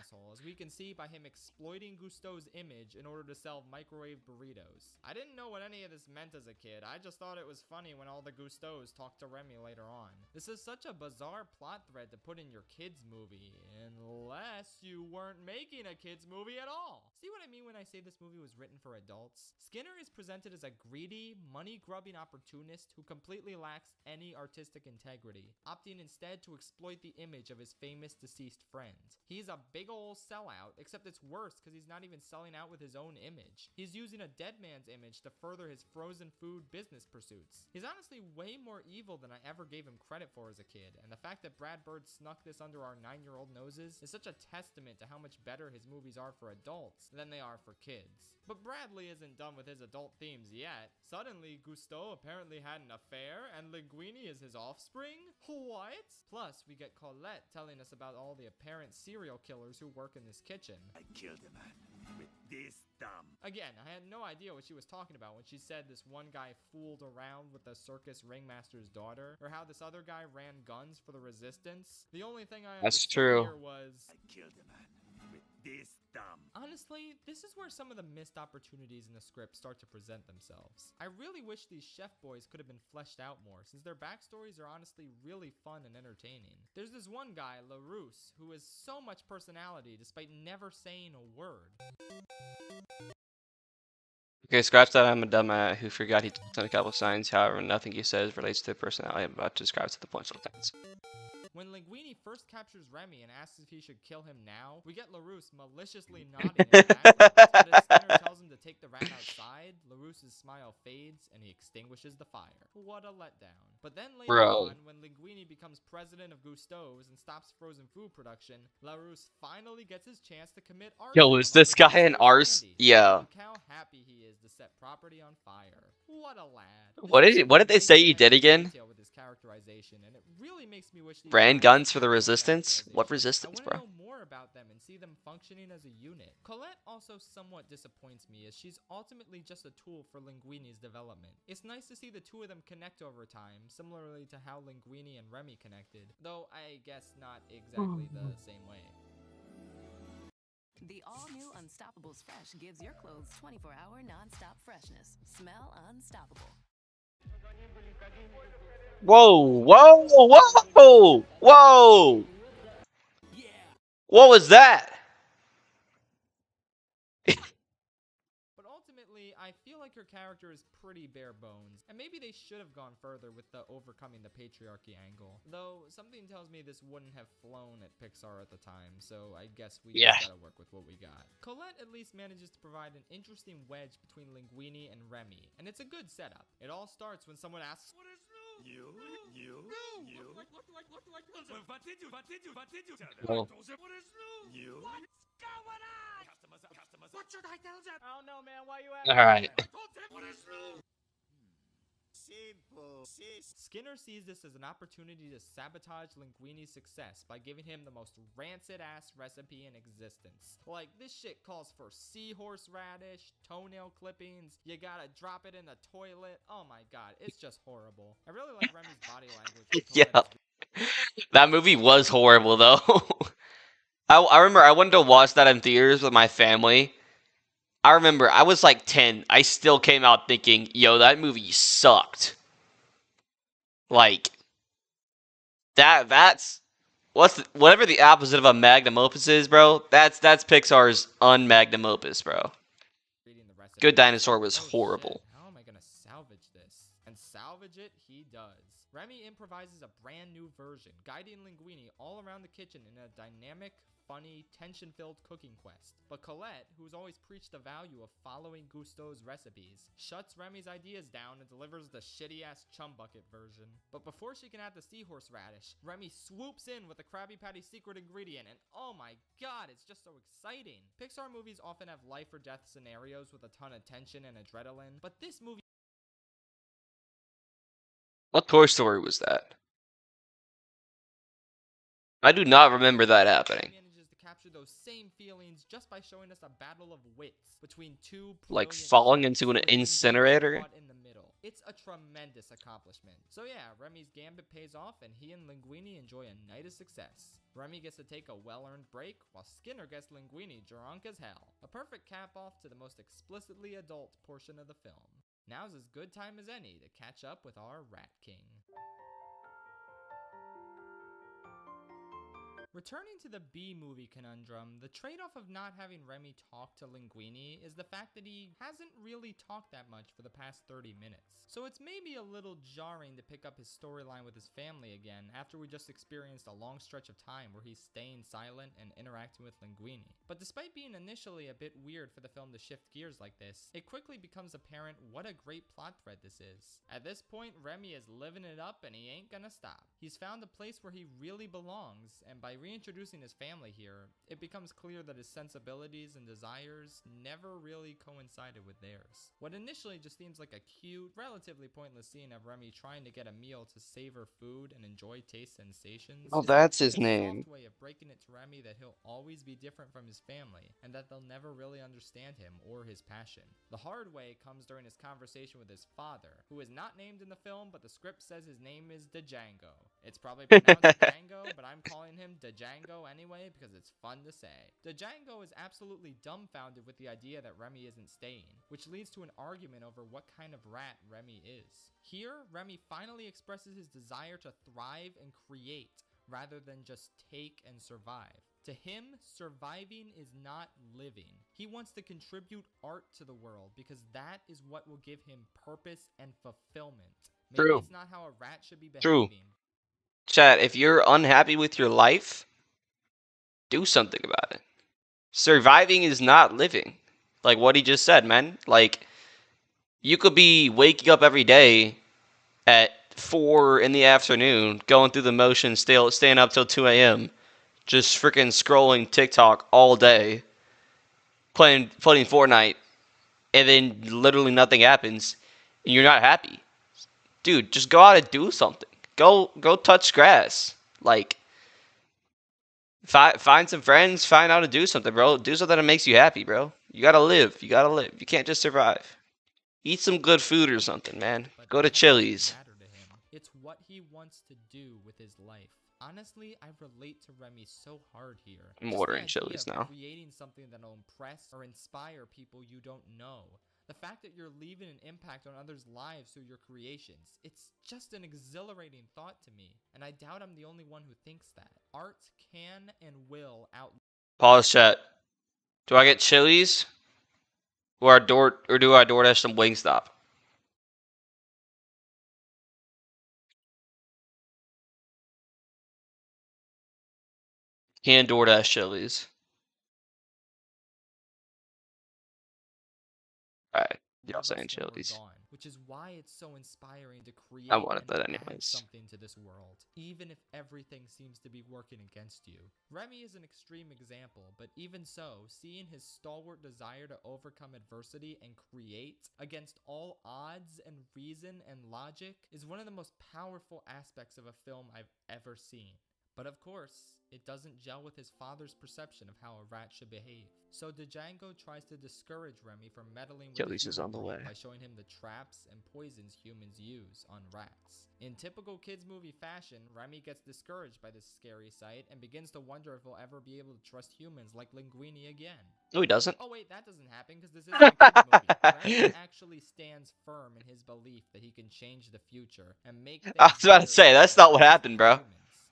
asshole, as we can see by him exploiting Gusteau's image in order to sell microwave burritos. I didn't know what any of this meant as a kid. I just thought it was funny when all the Gusteaus talked to Remy later on. This is such a bizarre plot thread to put in your kids movie, unless you weren't making a kids movie at all. See what I mean when I say this movie was written for adults? Skinner is presented as a greedy, money-grubbing opportunist who completely lacks any artistic integrity, opting instead to exploit the image of his famous deceased friend. He's a big ol' sellout sellout, except it's worse because he's not even selling out with his own image. He's using a dead man's image to further his frozen food business pursuits. He's honestly way more evil than I ever gave him credit for as a kid, and the fact that Brad Bird snuck this under our 9-year-old noses is such a testament to how much better his movies are for adults than they are for kids. But Bradley isn't done with his adult themes yet. Suddenly, Gusteau apparently had an affair, and Linguini is his offspring? What? Plus, we get Colette telling us about all the apparent serial killers who work in this kitchen. I killed a man with this thumb. Again, I had no idea what she was talking about when she said this one guy fooled around with the circus ringmaster's daughter, or how this other guy ran guns for the resistance. The only thing I That's understood true. here was... I killed a man with this thumb. Honestly, this is where some of the missed opportunities in the script start to present themselves. I really wish these chef boys could have been fleshed out more, since their backstories are honestly really fun and entertaining. There's this one guy, LaRousse, who has so much personality despite never saying a word. Okay, scratch that. I'm a dumbass who forgot he told a couple of signs. However, nothing he says relates to the personality I'm about to describe to the punctual tense. When Linguini first captures Remy and asks if he should kill him now, we get LaRousse maliciously nodding in the background, but as Skinner tells him to take the rat outside, LaRousse's smile fades and he extinguishes the fire. What a letdown. But then later on, when Linguini becomes president of Gusteau's and stops frozen food production, LaRousse finally gets his chance to commit arson. Yo, is this guy an arse? Yeah. Look how happy he is to set property on fire. What a lad. What did they say he did again? With his characterization, and it really makes me wish these Ran guys guns for the had resistance? What characterization. resistance, I bro? want to know more about them and see them functioning as a unit. Colette also somewhat disappoints me, as she's ultimately just a tool for Linguini's development. It's nice to see the two of them connect over time, similarly to how Linguini and Remy connected, though I guess not exactly the same way. The all-new Unstoppables Fresh gives your clothes 24-hour non-stop freshness. Smell unstoppable. Whoa, whoa, whoa, whoa! What was that? But ultimately, I feel like her character is pretty bare bones, and maybe they should have gone further with the overcoming the patriarchy angle. Though, something tells me this wouldn't have flown at Pixar at the time, so I guess we just gotta work with what we got. Colette at least manages to provide an interesting wedge between Linguini and Remy, and it's a good setup. It all starts when someone asks, "What is new?" You. What did you? Well. What is new? You. What's going on? Customers. What should I tell them? I don't know, man. Why you asking? All right. What is new? Simple. Skinner sees this as an opportunity to sabotage Linguini's success by giving him the most rancid-ass recipe in existence. Like, this shit calls for seahorse radish, toenail clippings, you gotta drop it in the toilet. Oh my god, it's just horrible. I really like Remy's body language. Yeah. That movie was horrible, though. I remember I went to watch that in theaters with my family. I remember I was like 10. I still came out thinking, yo, that movie sucked. Like, that's whatever the opposite of a magnum opus is, bro. That's Pixar's unmagnum opus, bro. Good Dinosaur was horrible. How am I gonna salvage this? And salvage it he does. Remy improvises a brand new version, guiding Linguini all around the kitchen in a dynamic, funny, tension-filled cooking quest. But Colette, who's always preached the value of following Gusteau's recipes, shuts Remy's ideas down and delivers the shitty-ass chum bucket version. But before she can add the seahorse radish, Remy swoops in with the Krabby Patty secret ingredient, and oh my god, it's just so exciting. Pixar movies often have life or death scenarios with a ton of tension and adrenaline, but this movie... What Toy Story was that? I do not remember that happening. Manages to capture those same feelings just by showing us a battle of wits between two Like falling into an incinerator? in the middle. It's a tremendous accomplishment. So yeah, Remy's gambit pays off and he and Linguini enjoy a night of success. Remy gets to take a well-earned break, while Skinner gets Linguini drunk as hell. A perfect cap-off to the most explicitly adult portion of the film. Now's as good time as any to catch up with our Rat King. Returning to the B-movie conundrum, the trade-off of not having Remy talk to Linguini is the fact that he hasn't really talked that much for the past 30 minutes. So it's maybe a little jarring to pick up his storyline with his family again after we just experienced a long stretch of time where he's staying silent and interacting with Linguini. But despite being initially a bit weird for the film to shift gears like this, it quickly becomes apparent what a great plot thread this is. At this point, Remy is living it up and he ain't gonna stop. He's found a place where he really belongs, and by reintroducing his family here, it becomes clear that his sensibilities and desires never really coincided with theirs. What initially just seems like a cute, relatively pointless scene of Remy trying to get a meal to savor food and enjoy taste sensations. Oh, is that's a his name. soft way of breaking it to Remy that he'll always be different from his family, and that they'll never really understand him or his passion. The hard way comes during his conversation with his father, who is not named in the film, but the script says his name is Django. It's probably pronounced Django, but I'm calling him Django anyway because it's fun to say. Django is absolutely dumbfounded with the idea that Remy isn't staying, which leads to an argument over what kind of rat Remy is. Here, Remy finally expresses his desire to thrive and create, rather than just take and survive. To him, surviving is not living. He wants to contribute art to the world because that is what will give him purpose and fulfillment. Maybe True. it's not how a rat should be behaving. True. Chat, if you're unhappy with your life, do something about it. Surviving is not living. Like what he just said, man. Like, you could be waking up every day at 4 in the afternoon, going through the motions, staying up till 2 a.m., just freaking scrolling TikTok all day, playing Fortnite, and then literally nothing happens, and you're not happy. Dude, just go out and do something. Go touch grass. Like, find some friends, find out to do something, bro. Do something that makes you happy, bro. You gotta live. You gotta live. You can't just survive. Eat some good food or something, man. Go to Chili's. It's what he wants to do with his life. Honestly, I relate to Remy so hard here. I'm ordering Chili's now. Creating something that'll impress or inspire people you don't know. The fact that you're leaving an impact on others' lives through your creations. It's just an exhilarating thought to me, and I doubt I'm the only one who thinks that. Art can and will Pause chat. Do I get Chili's? Or do I DoorDash some Wingstop? Can DoorDash Chili's. Alright, y'all saying Chili's. Which is why it's so inspiring to create I wanted that and anyways. add something to this world, even if everything seems to be working against you. Remy is an extreme example, but even so, seeing his stalwart desire to overcome adversity and create against all odds and reason and logic is one of the most powerful aspects of a film I've ever seen. But of course, it doesn't gel with his father's perception of how a rat should behave. So Django tries to discourage Remy from meddling with Chili's the is human on the world way. by showing him the traps and poisons humans use on rats. In typical kids movie fashion, Remy gets discouraged by this scary sight and begins to wonder if he'll ever be able to trust humans like Linguini again. No, he doesn't. Oh wait, that doesn't happen because this isn't a kids movie. Remy actually stands firm in his belief that he can change the future and make things I was about to say, that's not what happened, bro.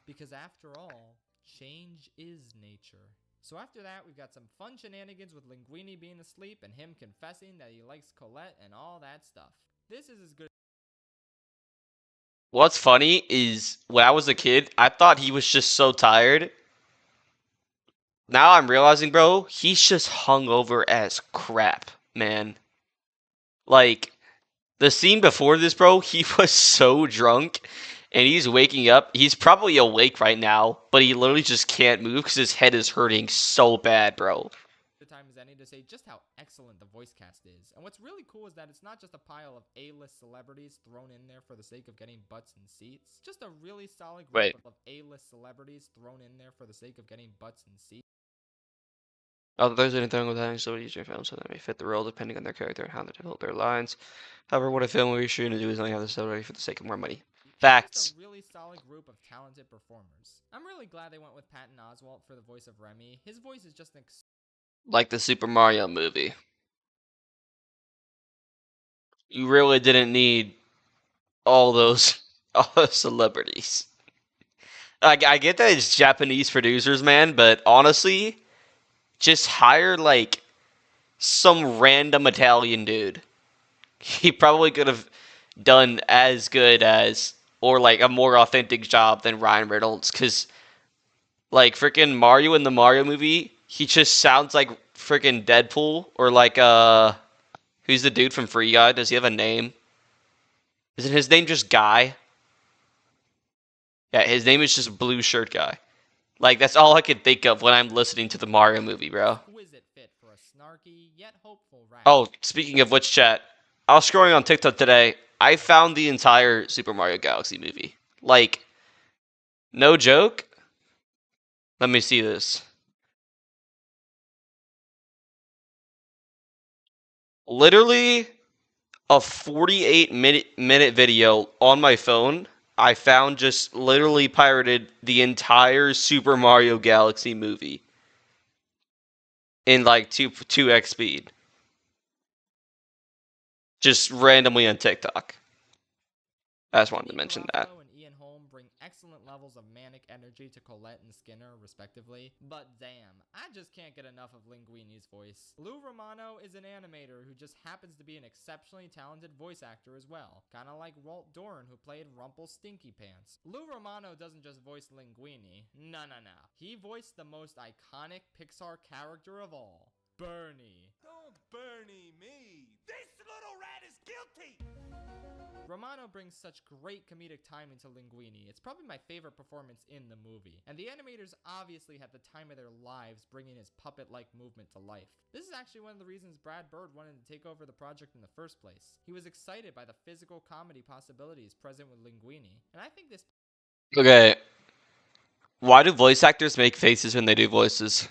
Because after all, change is nature. So after that, we've got some fun shenanigans with Linguini being asleep and him confessing that he likes Colette and all that stuff. This is as good. What's funny is when I was a kid, I thought he was just so tired. Now I'm realizing, bro, he's just hungover as crap, man. Like, the scene before this, bro, he was so drunk. And he's waking up. He's probably awake right now, but he literally just can't move because his head is hurting so bad, bro. The time as any to say just how excellent the voice cast is. And what's really cool is that it's not just a pile of A-list celebrities thrown in there for the sake of getting butts and seats. Just a really solid group of A-list celebrities thrown in there for the sake of getting butts and seats. Although there's anything with having so many easier films so that may fit the role depending on their character and how they develop their lines. However, what a film we're shooting to do is only have the celebrity for the sake of more money. Facts. Just a really solid group of talented performers. I'm really glad they went with Patton Oswalt for the voice of Remy. His voice is just like the Super Mario movie. You really didn't need all those celebrities. I get that it's Japanese producers, man, but honestly, just hire like some random Italian dude. He probably could have done as good as or like a more authentic job than Ryan Reynolds, because like freaking Mario in the Mario movie, he just sounds like freaking Deadpool, or like who's the dude from Free Guy? Does he have a name? Isn't his name just Guy? Yeah, his name is just Blue Shirt Guy. Like, that's all I can think of when I'm listening to the Mario movie, bro. Oh, speaking of which, chat, I was scrolling on TikTok today. I found the entire Super Mario Galaxy movie. Like, no joke. Let me see this. Literally a 48-minute video on my phone. I found just literally pirated the entire Super Mario Galaxy movie in like 2x speed. Just randomly on TikTok. I just wanted to mention that. Excellent levels of manic energy to Colette and Skinner, respectively. But damn, I just can't get enough of Linguini's voice. Lou Romano is an animator who just happens to be an exceptionally talented voice actor as well. Kinda like Walt Doran, who played Stinky Pants. Lou Romano doesn't just voice Linguini. No. He voiced the most iconic Pixar character of all, Bernie. Don't Bernie me. This little rat is guilty. Romano brings such great comedic timing to Linguini. It's probably my favorite performance in the movie. And the animators obviously had the time of their lives bringing his puppet-like movement to life. This is actually one of the reasons Brad Bird wanted to take over the project in the first place. He was excited by the physical comedy possibilities present with Linguini. And I think this... Okay. Why do voice actors make faces when they do voices?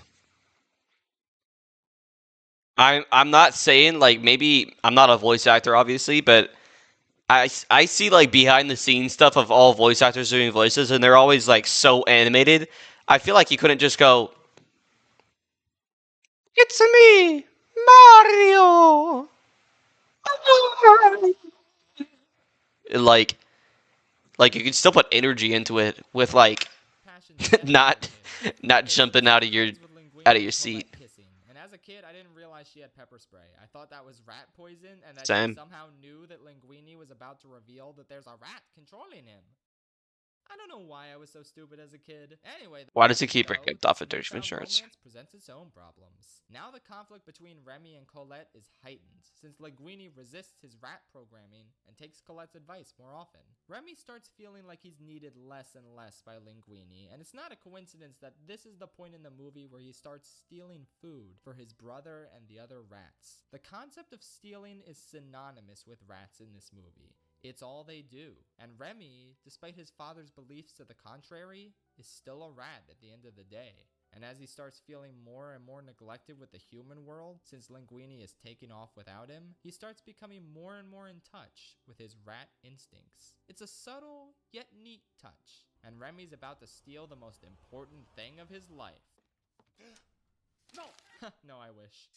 I'm not saying, like, maybe I'm not a voice actor, obviously, but I see like behind the scenes stuff of all voice actors doing voices, and they're always like so animated. I feel like you couldn't just go, "It's me, Mario." Like you can still put energy into it with like not jumping out of your seat. And as a kid, I didn't realize she had pepper spray. I thought that was rat poison, and that Same. she somehow knew that Linguini was about to reveal that there's a rat controlling him. I don't know why I was so stupid as a kid. Anyway, Why does he keep bringing up VillagerBoy Returns? Romance presents its own problems. Now the conflict between Remy and Colette is heightened, since Linguini resists his rat programming and takes Colette's advice more often. Remy starts feeling like he's needed less and less by Linguini, and it's not a coincidence that this is the point in the movie where he starts stealing food for his brother and the other rats. The concept of stealing is synonymous with rats in this movie. It's all they do. And Remy, despite his father's beliefs to the contrary, is still a rat at the end of the day. And as he starts feeling more and more neglected with the human world, since Linguini is taking off without him, he starts becoming more and more in touch with his rat instincts. It's a subtle, yet neat touch. And Remy's about to steal the most important thing of his life. No! No, I wish.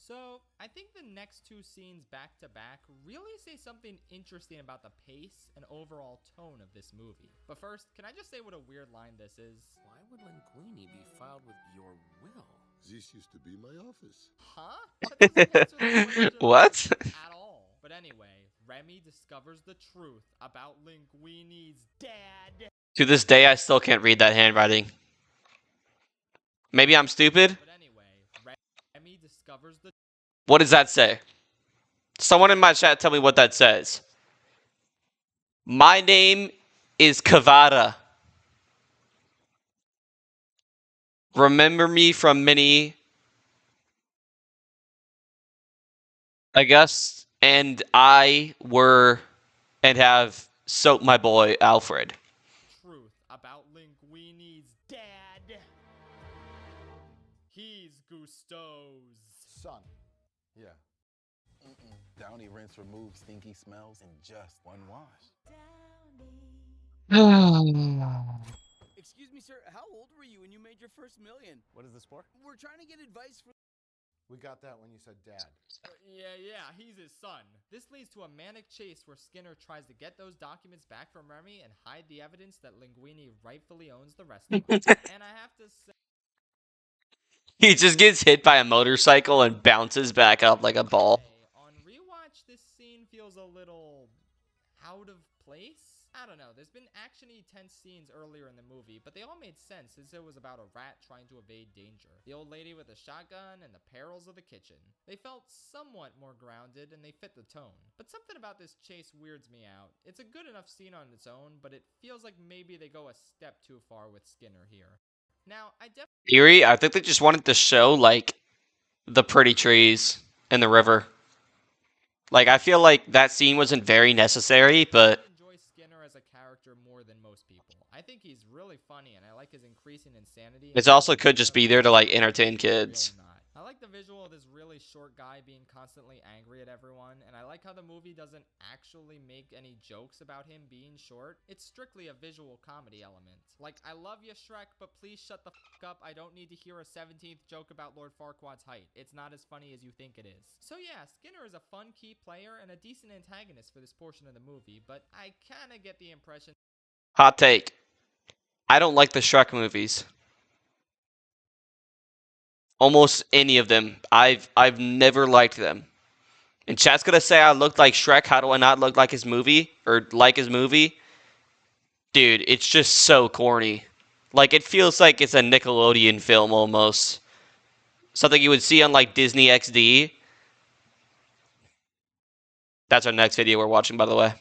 So, I think the next two scenes back to back really say something interesting about the pace and overall tone of this movie. But first, can I just say what a weird line this is? Why would Linguini be filed with your will? This used to be my office. Huh? That doesn't answer the question What? At all. But anyway, Remy discovers the truth about Linguini's dad. To this day, I still can't read that handwriting. Maybe I'm stupid? But anyway, Remy discovers the... What does that say? Someone in my chat tell me what that says. My name is Kavada. Remember me from many, I guess, and I were and have soaked my boy Alfred. Truth about Linguini's dad. He's Gusteau's son. Yeah. Downy rinse removes stinky smells in just one wash. Excuse me, sir. How old were you when you made your first million? What is this for? We're trying to get advice for... We got that when you said dad. Yeah, he's his son. This leads to a manic chase where Skinner tries to get those documents back from Remy and hide the evidence that Linguini rightfully owns the rest of them. And I have to say, He just gets hit by a motorcycle and bounces back up like a ball. on rewatch, this scene feels a little out of place. I don't know, there's been actiony tense scenes earlier in the movie, but they all made sense since it was about a rat trying to evade danger, the old lady with a shotgun, and the perils of the kitchen. They felt somewhat more grounded and they fit the tone. But something about this chase weirds me out. It's a good enough scene on its own, but it feels like maybe they go a step too far with Skinner here. Now, I think they just wanted to show, like, the pretty trees and the river. Like, I feel like that scene wasn't very necessary, but enjoy Skinner as a character more than most people. I think he's really funny, and I like his increasing insanity. it also could just be there to, like, entertain kids. I like the visual of this really short guy being constantly angry at everyone, and I like how the movie doesn't actually make any jokes about him being short. It's strictly a visual comedy element. Like, I love you, Shrek, but please shut the f*** up. I don't need to hear a 17th joke about Lord Farquaad's height. It's not as funny as you think it is. So yeah, Skinner is a fun key player and a decent antagonist for this portion of the movie, but I kinda get the impression... Hot take. I don't like the Shrek movies. Almost any of them. I've never liked them. And chat's gonna say I look like Shrek. How do I not look like his movie? Or like his movie? Dude, it's just so corny. Like, it feels like it's a Nickelodeon film almost. Something you would see on, like, Disney XD. That's our next video we're watching, by the way.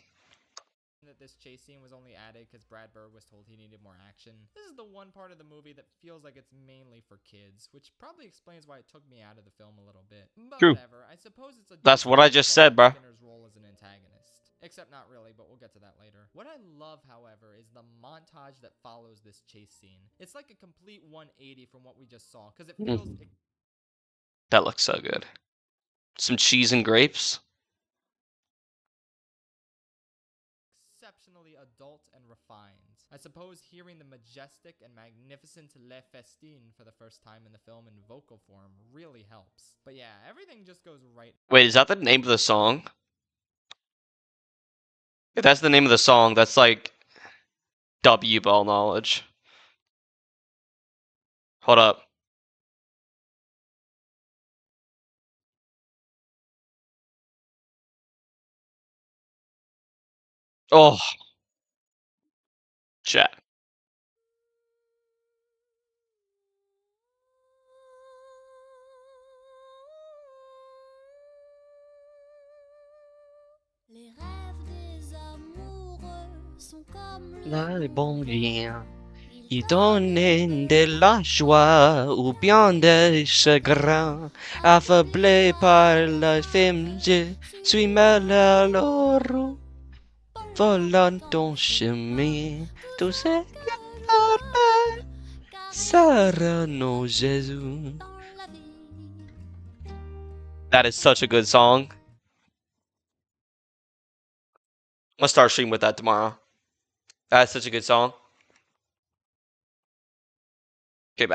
This chase scene was only added because Brad Bird was told he needed more action. This is the one part of the movie that feels like it's mainly for kids, which probably explains why it took me out of the film a little bit. But True. whatever, I suppose it's a That's what I just said, bro. Skinner's role as an antagonist. Except not really, but we'll get to that later. What I love, however, is the montage that follows this chase scene. It's like a complete 180 from what we just saw, because it feels... That looks so good. Some cheese and grapes. Exceptionally adult and refined. I suppose hearing the majestic and magnificent Le Festin for the first time in the film in vocal form really helps. But yeah, everything just goes right. Wait, is that the name of the song? If that's the name of the song, that's like W ball knowledge. Hold up. Oh. Chat. Les bons liens, ils donnent de la joie ou bien des chagrins. Affablé par le film, je suis malheureux. Volant ton chemin, tout ce que sera nos Jésus. That is such a good song. I'm gonna start streaming with that tomorrow. That's such a good song. Okay,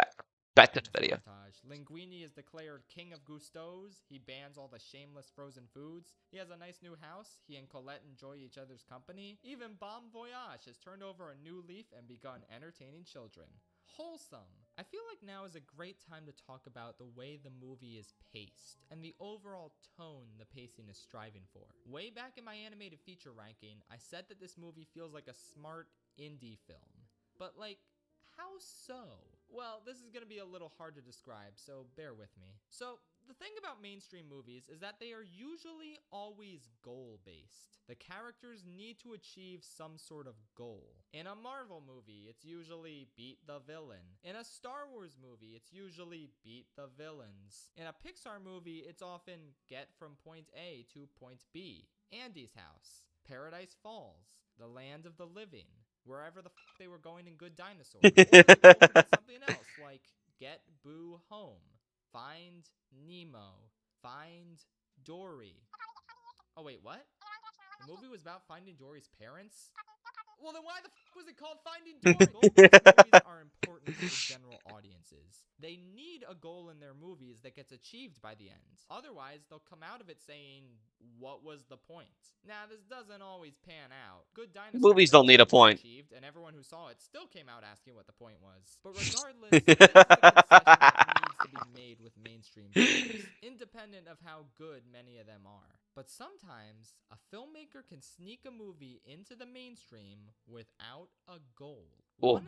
back to the video. Linguini is declared king of Gusteau's. He bans all the shameless frozen foods. He has a nice new house. He and Colette enjoy each other's company. Even Bon Voyage has turned over a new leaf and begun entertaining children. Wholesome. I feel like now is a great time to talk about the way the movie is paced and the overall tone the pacing is striving for. Way back in my animated feature ranking, I said that this movie feels like a smart indie film. But like, how so? Well, this is going to be a little hard to describe, so bear with me. So, the thing about mainstream movies is that they are usually always goal-based. The characters need to achieve some sort of goal. In a Marvel movie, it's usually beat the villain. In a Star Wars movie, it's usually beat the villains. In a Pixar movie, it's often get from point A to point B. Andy's House, Paradise Falls, The Land of the Living, wherever the f they were going in Good Dinosaur. Or something else like Get Boo Home, Find Nemo, Find Dory. Oh wait, what? The movie was about finding Dory's parents? Well then why the f was it called Finding Dory? Movies are important to the general audiences. They need need a goal in their movies that gets achieved by the end. Otherwise, they'll come out of it saying, what was the point? Now, this doesn't always pan out. Good Dinosaur Movies don't need a point. achieved, and everyone who saw it still came out asking what the point was. But regardless, this is a concession that needs to be made with mainstream films, independent of how good many of them are. But sometimes, a filmmaker can sneak a movie into the mainstream without a goal. Cool. 1.5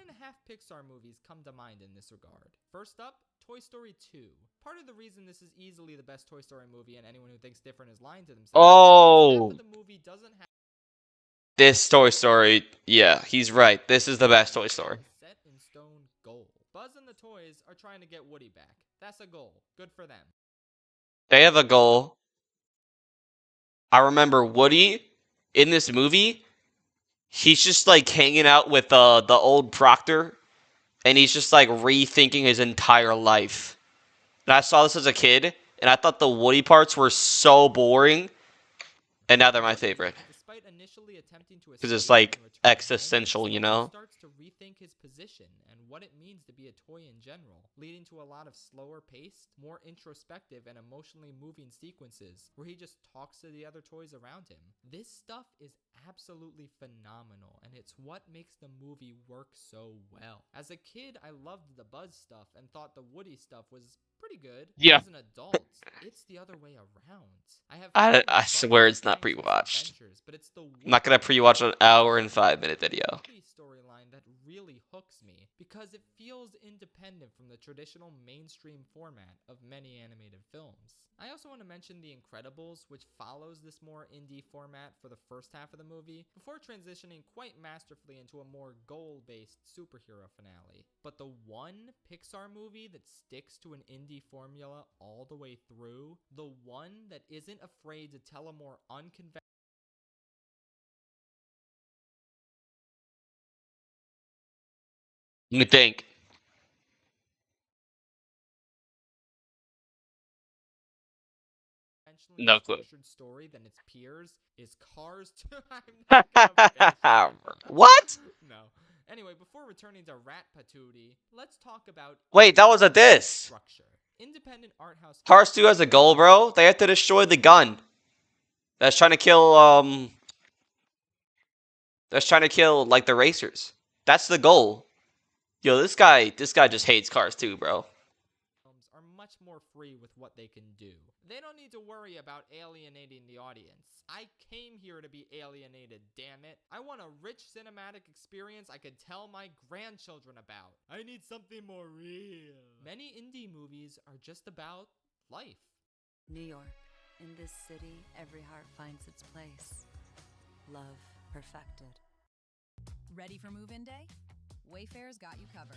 Pixar movies come to mind in this regard. First up, Toy Story 2. Part of the reason this is easily the best Toy Story movie, and anyone who thinks different is lying to themselves, Oh, half of the movie doesn't have this Toy Story. Yeah, he's right. This is the best Toy Story. set in stone goal. Buzz and the toys are trying to get Woody back. That's a goal. Good for them. They have a goal. I remember Woody in this movie. He's just like hanging out with the old Proctor, and he's just like rethinking his entire life. And I saw this as a kid, and I thought the Woody parts were so boring, and now they're my favorite. Despite initially attempting to Because it's escape like and return home, existential, you know? starts to rethink his position and what it means to be a toy in general, leading to a lot of slower paced, more introspective and emotionally moving sequences where he just talks to the other toys around him. This stuff is absolutely phenomenal, and it's what makes the movie work so well. As a kid, I loved the Buzz stuff and thought the Woody stuff was pretty good. Yeah. As an adult, it's the other way around. I swear it's not pre-watched. But it's the I'm not gonna pre-watch an hour and 5-minute video. storyline that really hooks me because it feels independent from the traditional mainstream format of many animated films. I also want to mention The Incredibles, which follows this more indie format for the first half of the movie, before transitioning quite masterfully into a more goal-based superhero finale. But the one Pixar movie that sticks to an indie formula all the way through, the one that isn't afraid to tell a more unconventional Let me think. No clue. structured story than its peers is Cars 2. I'm not gonna finish it. What? No. Anyway, before returning to Ratatouille, let's talk about Wait, that was a diss. structure. Independent art house. Cars 2 has a goal, bro. They have to destroy the gun. That's trying to kill like the racers. That's the goal. Yo, this guy just hates Cars 2, bro. Are much more free with what they can do. They don't need to worry about alienating the audience. I came here to be alienated, damn it. I want a rich cinematic experience I could tell my grandchildren about. I need something more real. Many indie movies are just about life. New York. In this city, every heart finds its place. Love perfected. Ready for move-in day? Wayfair's got you covered.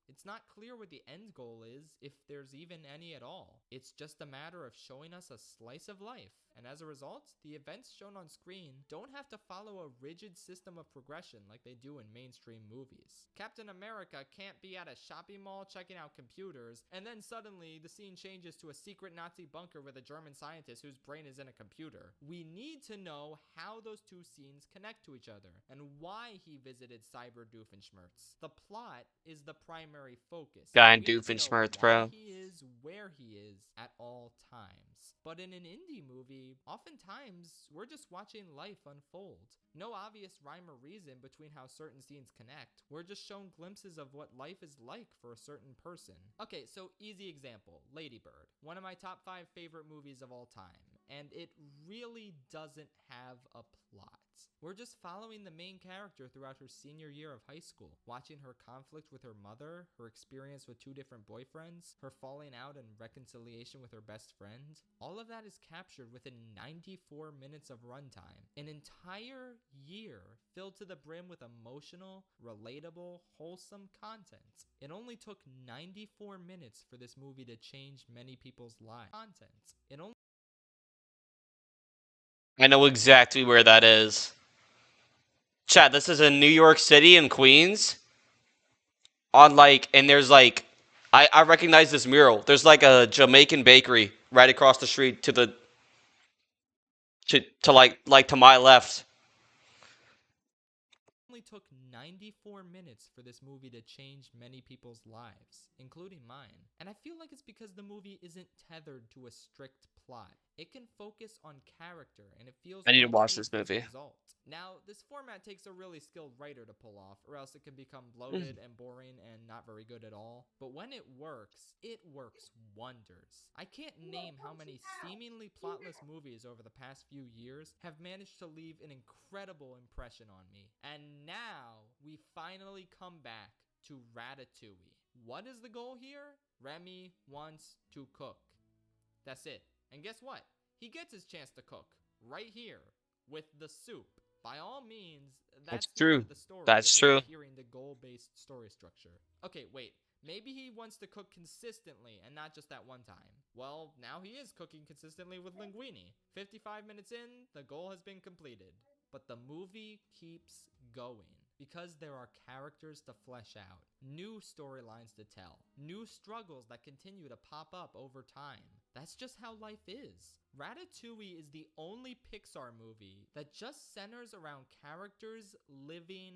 It's not clear what the end goal is, if there's even any at all. It's just a matter of showing us a slice of life, and as a result, the events shown on screen don't have to follow a rigid system of progression like they do in mainstream movies. Captain America can't be at a shopping mall checking out computers, and then suddenly the scene changes to a secret Nazi bunker with a German scientist whose brain is in a computer. We need to know how those two scenes connect to each other, and why he visited Cyber Doofenshmirtz. The plot is the primary focus. Guy in We need to know Doofenshmirtz, why bro. he is where he is at all times. But in an indie movie, oftentimes we're just watching life unfold. No obvious rhyme or reason between how certain scenes connect. We're just shown glimpses of what life is like for a certain person. Okay, so easy example, Lady Bird. One of my top 5 favorite movies of all time. And it really doesn't have a plot. We're just following the main character throughout her senior year of high school, watching her conflict with her mother, her experience with 2 different boyfriends, her falling out and reconciliation with her best friend. All of that is captured within 94 minutes of runtime. An entire year filled to the brim with emotional, relatable, wholesome content. It only took 94 minutes for this movie to change many people's lives. I know exactly where that is. Chat, this is in New York City in Queens. And there's like, I recognize this mural. There's like a Jamaican bakery right across the street to my left. only took 94 minutes for this movie to change many people's lives, including mine. And I feel like it's because the movie isn't tethered to a strict plot. It can focus on character, and it feels I need to watch well-paced this movie. as a result. Now, this format takes a really skilled writer to pull off, or else it can become bloated and boring and not very good at all. But when it works wonders. I can't name how many seemingly plotless movies over the past few years have managed to leave an incredible impression on me. And now, we finally come back to Ratatouille. What is the goal here? Remy wants to cook. That's it. And guess what? He gets his chance to cook right here with the soup. By all means, that's true. The story. That's true. Hearing the goal-based story structure. Okay, wait. Maybe he wants to cook consistently and not just that one time. Well, now he is cooking consistently with Linguini. 55 minutes in, the goal has been completed. But the movie keeps going because there are characters to flesh out, new storylines to tell, new struggles that continue to pop up over time. That's just how life is. Ratatouille is the only Pixar movie that just centers around characters living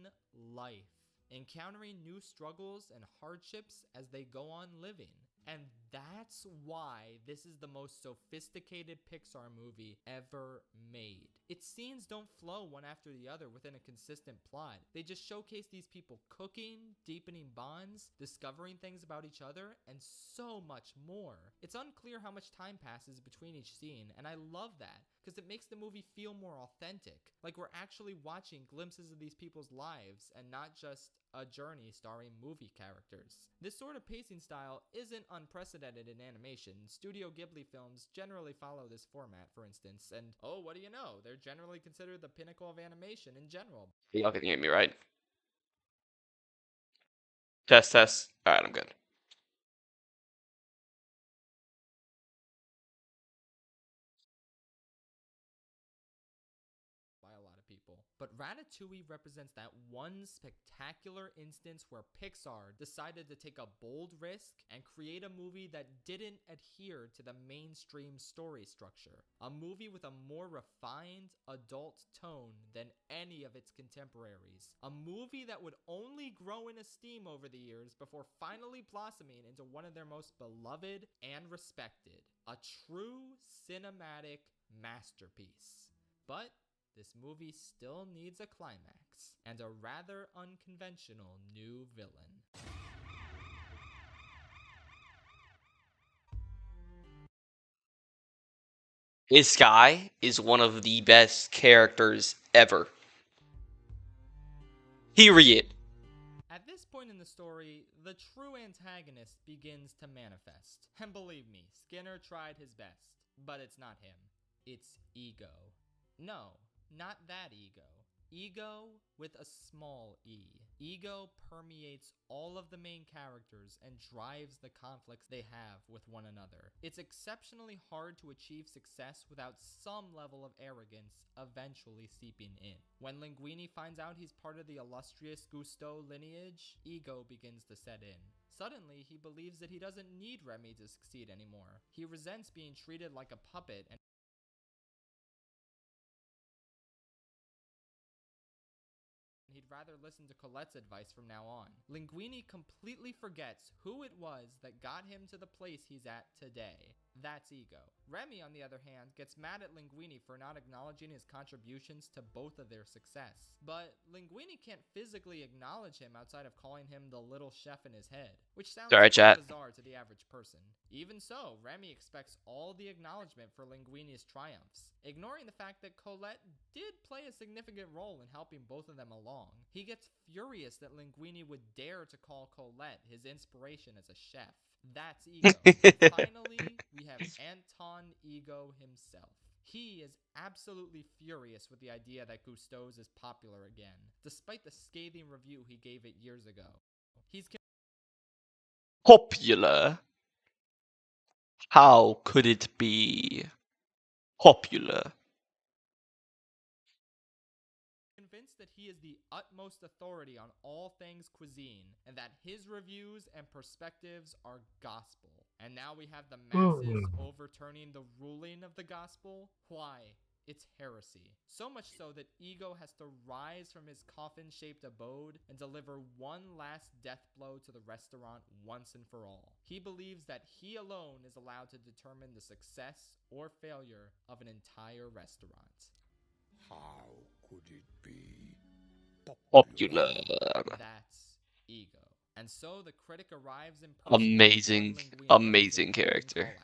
life, encountering new struggles and hardships as they go on living. And that's why this is the most sophisticated Pixar movie ever made. Its scenes don't flow one after the other within a consistent plot. They just showcase these people cooking, deepening bonds, discovering things about each other, and so much more. It's unclear how much time passes between each scene, and I love that because it makes the movie feel more authentic, like we're actually watching glimpses of these people's lives and not just a journey starring movie characters. This sort of pacing style isn't unprecedented in animation. Studio Ghibli films generally follow this format, for instance, and oh, what do you know? They're generally considered the pinnacle of animation in general. Y'all can hear me, right? Test, test. Alright, I'm good. But Ratatouille represents that one spectacular instance where Pixar decided to take a bold risk and create a movie that didn't adhere to the mainstream story structure. A movie with a more refined, adult tone than any of its contemporaries. A movie that would only grow in esteem over the years before finally blossoming into one of their most beloved and respected. A true cinematic masterpiece. But this movie still needs a climax and a rather unconventional new villain. This guy is one of the best characters ever. Period. At this point in the story, the true antagonist begins to manifest. And believe me, Skinner tried his best, but it's not him. It's ego. No. Not that ego. Ego with a small e. Ego permeates all of the main characters and drives the conflicts they have with one another. It's exceptionally hard to achieve success without some level of arrogance eventually seeping in. When Linguini finds out he's part of the illustrious Gusteau lineage, ego begins to set in. Suddenly, he believes that he doesn't need Remy to succeed anymore. He resents being treated like a puppet and he'd rather listen to Colette's advice from now on. Linguini completely forgets who it was that got him to the place he's at today. That's ego. Remy, on the other hand, gets mad at Linguini for not acknowledging his contributions to both of their success. But Linguini can't physically acknowledge him outside of calling him the little chef in his head, which sounds bizarre to the average person. Even so, Remy expects all the acknowledgement for Linguini's triumphs, ignoring the fact that Colette did play a significant role in helping both of them along. He gets furious that Linguini would dare to call Colette his inspiration as a chef. That's ego. Finally, we have Anton Ego himself. He is absolutely furious with the idea that Gusteau's is popular again, despite the scathing review he gave it years ago. He's popular? How could it be popular? Convinced that he is the utmost authority on all things cuisine, and that his reviews and perspectives are gospel. And now we have the masses overturning the ruling of the gospel? Why? it's heresy. So much so that Ego has to rise from his coffin-shaped abode and deliver one last death blow to the restaurant once and for all. He believes that he alone is allowed to determine the success or failure of an entire restaurant. How could it be Popular. That's Ego. And so the critic arrives in person. Amazing, amazing character.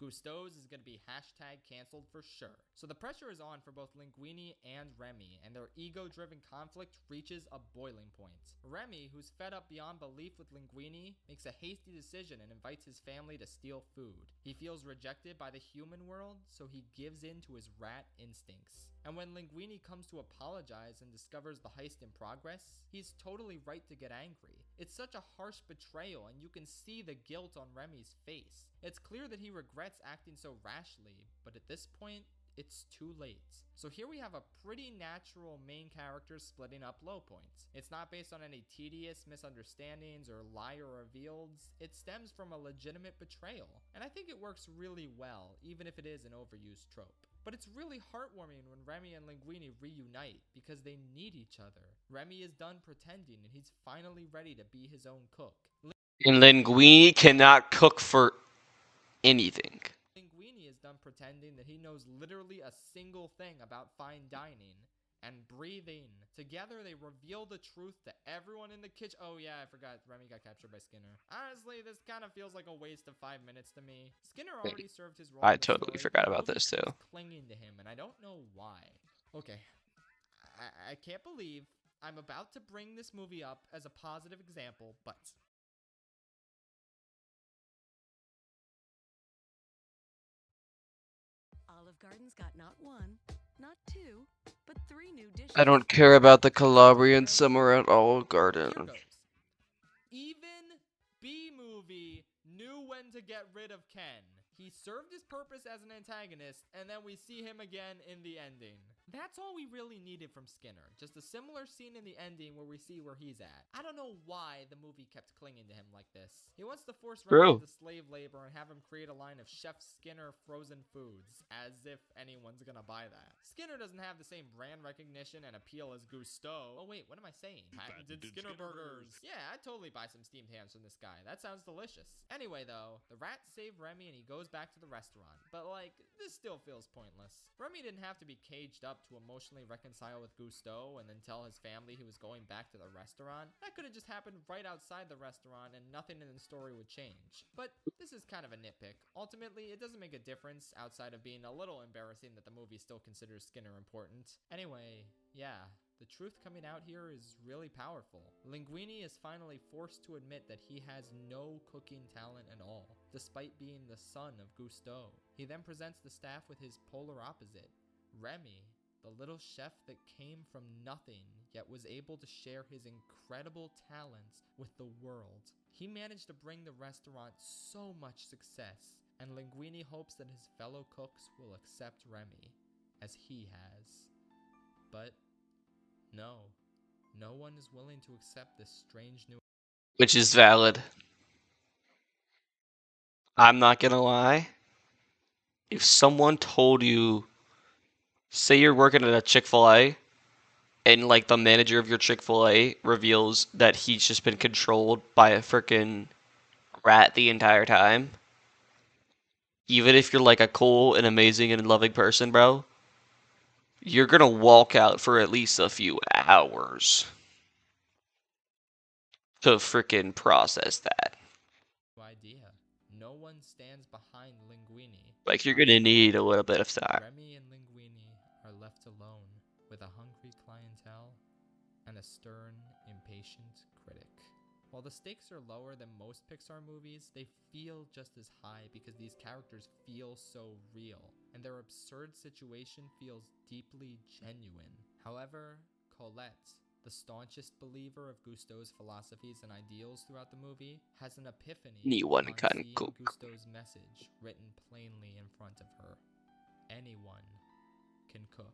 Gusteau's is going to be hashtag canceled for sure. So the pressure is on for both Linguini and Remy, and their ego-driven conflict reaches a boiling point. Remy, who's fed up beyond belief with Linguini, makes a hasty decision and invites his family to steal food. He feels rejected by the human world, so he gives in to his rat instincts. And when Linguini comes to apologize and discovers the heist in progress, he's totally right to get angry. It's such a harsh betrayal, and you can see the guilt on Remy's face. It's clear that he regrets acting so rashly, but at this point, it's too late. So here we have a pretty natural main character splitting up low points. It's not based on any tedious misunderstandings or liar reveals. It stems from a legitimate betrayal. And I think it works really well, even if it is an overused trope. But it's really heartwarming when Remy and Linguini reunite because they need each other. Remy is done pretending and he's finally ready to be his own cook. And Linguini cannot cook for anything. Linguini is done pretending that he knows literally a single thing about fine dining and breathing. Together, they reveal the truth to everyone in the kitchen. Oh yeah, I forgot. Remy got captured by Skinner. Honestly, this kind of feels like a waste of 5 minutes to me. Skinner already served his role. I totally forgot about this too. Clinging to him, and I don't know why. Okay, I can't believe I'm about to bring this movie up as a positive example, but Olive Garden's got not one, not two, but 3 new dishes. I don't care about the Calabrian summer at Olive Garden. Even B-movie knew when to get rid of Ken. He served his purpose as an antagonist, and then we see him again in the ending. That's all we really needed from Skinner. Just a similar scene in the ending where we see where he's at. I don't know why the movie kept clinging to him like this. He wants to force Remy into slave labor and have him create a line of Chef Skinner frozen foods, as if anyone's gonna buy that. Skinner doesn't have the same brand recognition and appeal as Gusteau. Oh wait, what am I saying? Patented Skinner burgers. Yeah, I'd totally buy some steamed hams from this guy. That sounds delicious. Anyway though, the rats save Remy and he goes back to the restaurant. But like, this still feels pointless. Remy didn't have to be caged up to emotionally reconcile with Gusteau and then tell his family he was going back to the restaurant. That could have just happened right outside the restaurant and nothing in the story would change. But this is kind of a nitpick. Ultimately, it doesn't make a difference outside of being a little embarrassing that the movie still considers Skinner important. Anyway, yeah. The truth coming out here is really powerful. Linguini is finally forced to admit that he has no cooking talent at all, despite being the son of Gusteau. He then presents the staff with his polar opposite, Remy, the little chef that came from nothing, yet was able to share his incredible talents with the world. He managed to bring the restaurant so much success, and Linguini hopes that his fellow cooks will accept Remy, as he has. But no one is willing to accept this strange new... Which is valid. I'm not gonna lie. If someone told you, say you're working at a Chick-fil-A, and like the manager of your Chick-fil-A reveals that he's just been controlled by a freaking rat the entire time, even if you're like a cool and amazing and loving person, bro, you're gonna walk out for at least a few hours to freaking process that. Idea. No one stands behind Linguini. Like, you're gonna need a little bit of time. Remy and Linguini are left alone with a hungry clientele and a stern, impatient critic. While the stakes are lower than most Pixar movies, they feel just as high because these characters feel so real, and their absurd situation feels deeply genuine. However, Colette, the staunchest believer of Gusteau's philosophies and ideals throughout the movie, has an epiphany Anyone upon can seeing cook. Gusteau's message written plainly in front of her. Anyone can cook.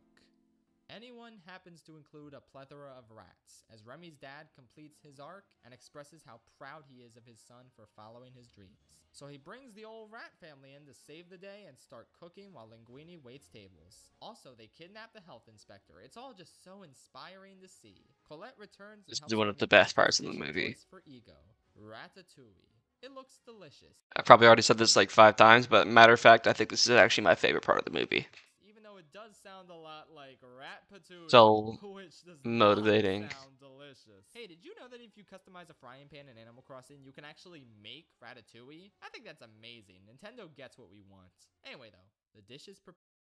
Anyone happens to include a plethora of rats, as Remy's dad completes his arc and expresses how proud he is of his son for following his dreams. So he brings the old rat family in to save the day and start cooking while Linguini waits tables. Also, they kidnap the health inspector. It's all just so inspiring to see. Colette returns and This helps is one of Remy the pick best his parts of the dish of movie. choice for Ego, Ratatouille. It looks delicious. I probably already said this like 5 times, but matter of fact, I think this is actually my favorite part of the movie. Even though it does sound a lot like Ratatouille, So which does motivating. not sound delicious. Hey, did you know that if you customize a frying pan in Animal Crossing, you can actually make Ratatouille? I think that's amazing. Nintendo gets what we want. Anyway, though, the dish is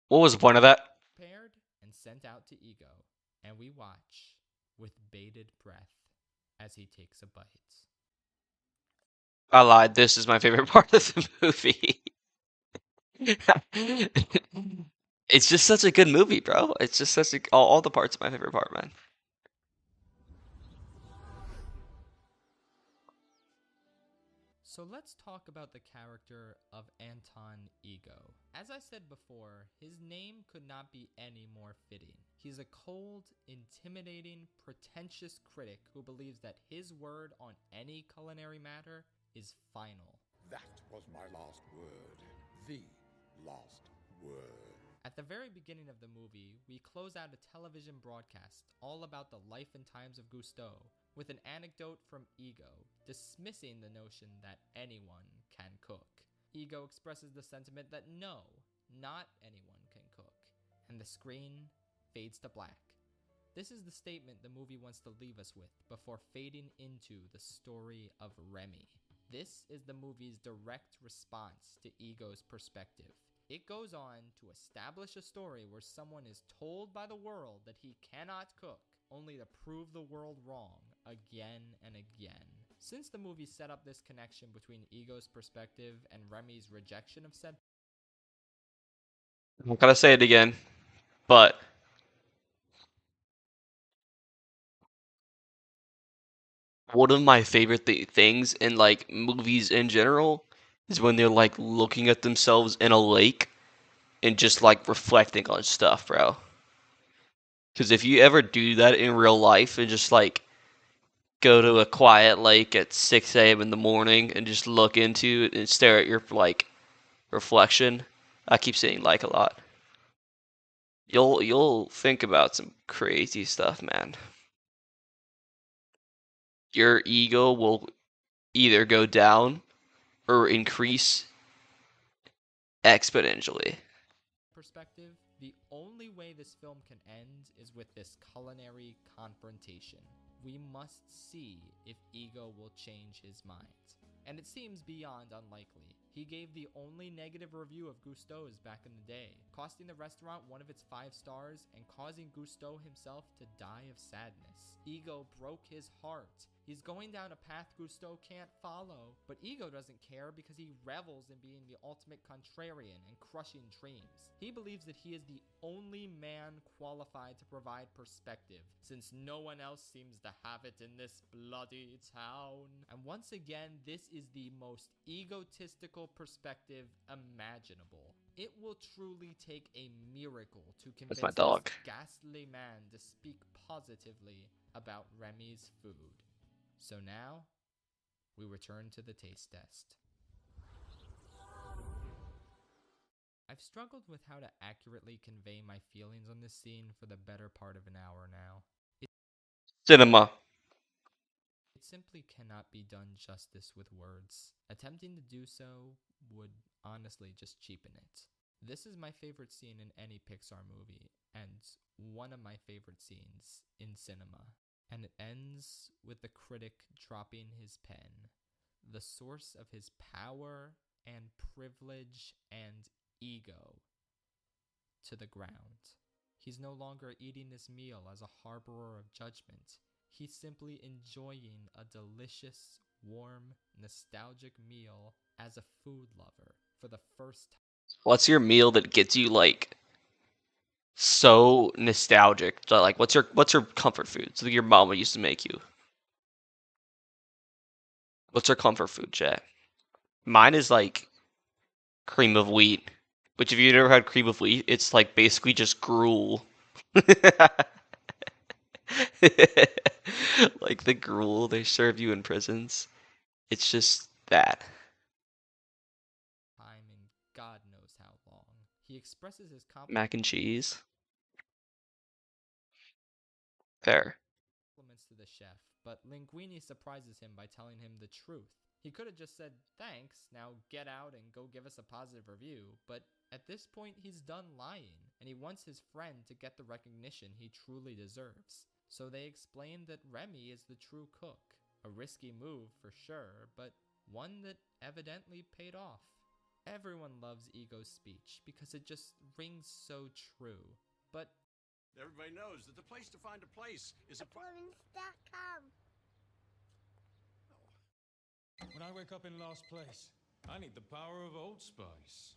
What was the point of that? prepared and sent out to Ego, and we watch with bated breath as he takes a bite. I lied. This is my favorite part of the movie. It's just such a good movie, bro. It's just such a all the parts of my favorite part, man. So let's talk about the character of Anton Ego. As I said before, his name could not be any more fitting. He's a cold, intimidating, pretentious critic who believes that his word on any culinary matter is final. That was my last word. The last word. At the very beginning of the movie, we close out a television broadcast all about the life and times of Gusteau, with an anecdote from Ego, dismissing the notion that anyone can cook. Ego expresses the sentiment that no, not anyone can cook, and the screen fades to black. This is the statement the movie wants to leave us with before fading into the story of Remy. This is the movie's direct response to Ego's perspective. It goes on to establish a story where someone is told by the world that he cannot cook, only to prove the world wrong again and again. Since the movie set up this connection between Ego's perspective and Remy's rejection of said, I'm gonna say it again, but one of my favorite things in like movies in general is when they're like looking at themselves in a lake and just like reflecting on stuff, bro. Because if you ever do that in real life and just like go to a quiet lake at 6 a.m. in the morning and just look into it and stare at your like reflection, I keep saying like a lot. You'll think about some crazy stuff, man. Your ego will either go down or increase exponentially. perspective, the only way this film can end is with this culinary confrontation. We must see if Ego will change his mind. And it seems beyond unlikely. He gave the only negative review of Gusteau's back in the day, costing the restaurant one of its 5 stars and causing Gusteau himself to die of sadness. Ego broke his heart. He's going down a path Gusteau can't follow, but Ego doesn't care because he revels in being the ultimate contrarian and crushing dreams. He believes that he is the only man qualified to provide perspective, since no one else seems to have it in this bloody town. And once again, this is the most egotistical perspective imaginable. It will truly take a miracle to convince my dog. this ghastly man to speak positively about Remy's food. So now, we return to the taste test. I've struggled with how to accurately convey my feelings on this scene for the better part of an hour now. Cinema. It simply cannot be done justice with words. Attempting to do so would honestly just cheapen it. This is my favorite scene in any Pixar movie, and one of my favorite scenes in cinema. And it ends with the critic dropping his pen, the source of his power and privilege and ego, to the ground. He's no longer eating this meal as a harborer of judgment. He's simply enjoying a delicious, warm, nostalgic meal as a food lover for the first time. What's your meal that gets you like so nostalgic? So, like, what's your comfort food? So your mama used to make you. What's your comfort food, chat? Mine is like cream of wheat. Which if you've never had cream of wheat, it's like basically just gruel Like the gruel they serve you in prisons. It's just that. Time in God knows how long. He expresses his Mac and cheese. Fair. compliments to the chef, but Linguini surprises him by telling him the truth. He could have just said, thanks, now get out and go give us a positive review, but at this point he's done lying, and he wants his friend to get the recognition he truly deserves. So they explain that Remy is the true cook. A risky move for sure, but one that evidently paid off. Everyone loves Ego's speech because it just rings so true, but everybody knows that the place to find a place is Province.com. When I wake up in last place, I need the power of Old Spice.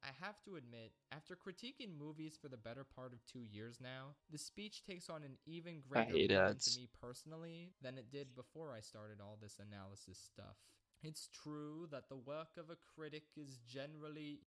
I have to admit, after critiquing movies for the better part of 2 years now, the speech takes on an even greater hate meaning ads. to me personally than it did before I started all this analysis stuff. It's true that the work of a critic is generally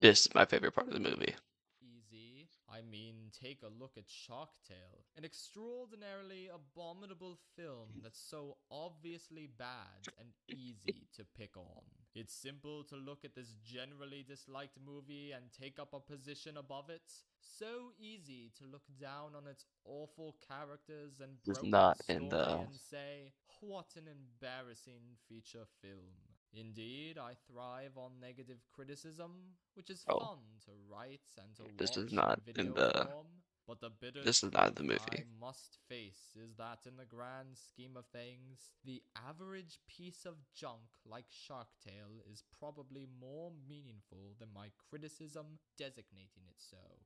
This is my favorite part of the movie. easy. I mean, take a look at Shark Tale, an extraordinarily abominable film that's so obviously bad and easy to pick on. It's simple to look at this generally disliked movie and take up a position above it. So easy to look down on its awful characters and It's broken not story in the- and say, what an embarrassing feature film. Indeed, I thrive on negative criticism, which is Oh. fun to write and to This watch is not in video in the- form. But the bitter This is not the truth movie. I must face is that in the grand scheme of things, the average piece of junk like Shark Tale is probably more meaningful than my criticism designating it so.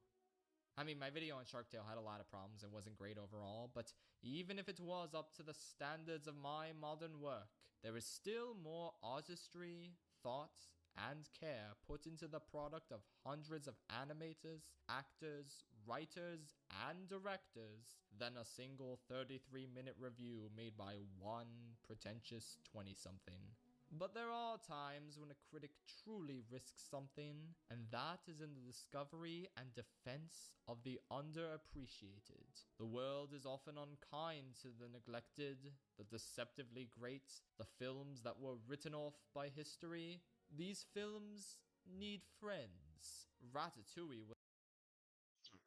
I mean, my video on Shark Tale had a lot of problems and wasn't great overall, but even if it was up to the standards of my modern work, there is still more artistry, thought, and care put into the product of hundreds of animators, actors, writers, and directors than a single 33-minute review made by one pretentious 20-something. But there are times when a critic truly risks something, and that is in the discovery and defense of the underappreciated. The world is often unkind to the neglected, the deceptively great, the films that were written off by history. These films need friends. Ratatouille was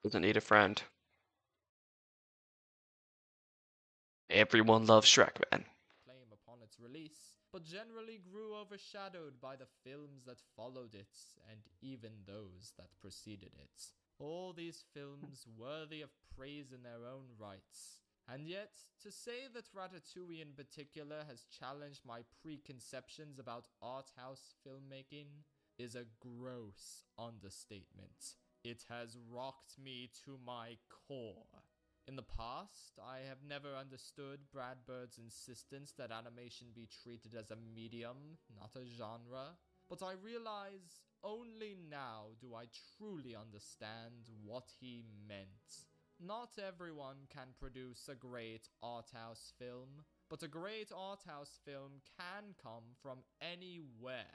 Doesn't need a friend. Everyone loves Shrek, man. claim upon its release, but generally grew overshadowed by the films that followed it, and even those that preceded it. All these films worthy of praise in their own rights. And yet, to say that Ratatouille in particular has challenged my preconceptions about art house filmmaking is a gross understatement. It has rocked me to my core. In the past, I have never understood Brad Bird's insistence that animation be treated as a medium, not a genre, but I realize only now do I truly understand what he meant. Not everyone can produce a great art house film, but a great art house film can come from anywhere.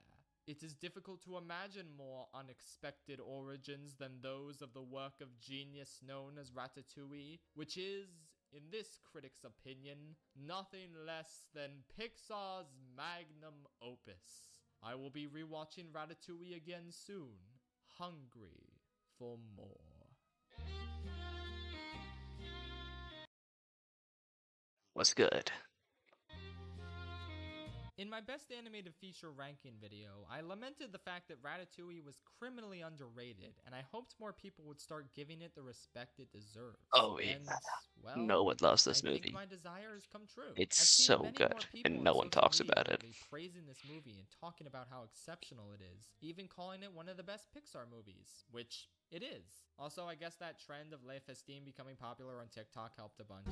It is difficult to imagine more unexpected origins than those of the work of genius known as Ratatouille, which is, in this critic's opinion, nothing less than Pixar's magnum opus. I will be rewatching Ratatouille again soon, hungry for more. What's good? In my best animated feature ranking video, I lamented the fact that Ratatouille was criminally underrated, and I hoped more people would start giving it the respect it deserves. Oh yeah. And, well, No one loves this I movie. think my desire has come true. It's I've seen so many good, more people and on no one social talks media about it. lately praising this movie and talking about how exceptional it is, even calling it one of the best Pixar movies, which it is. Also, I guess that trend of Le Festine becoming popular on TikTok helped a bunch.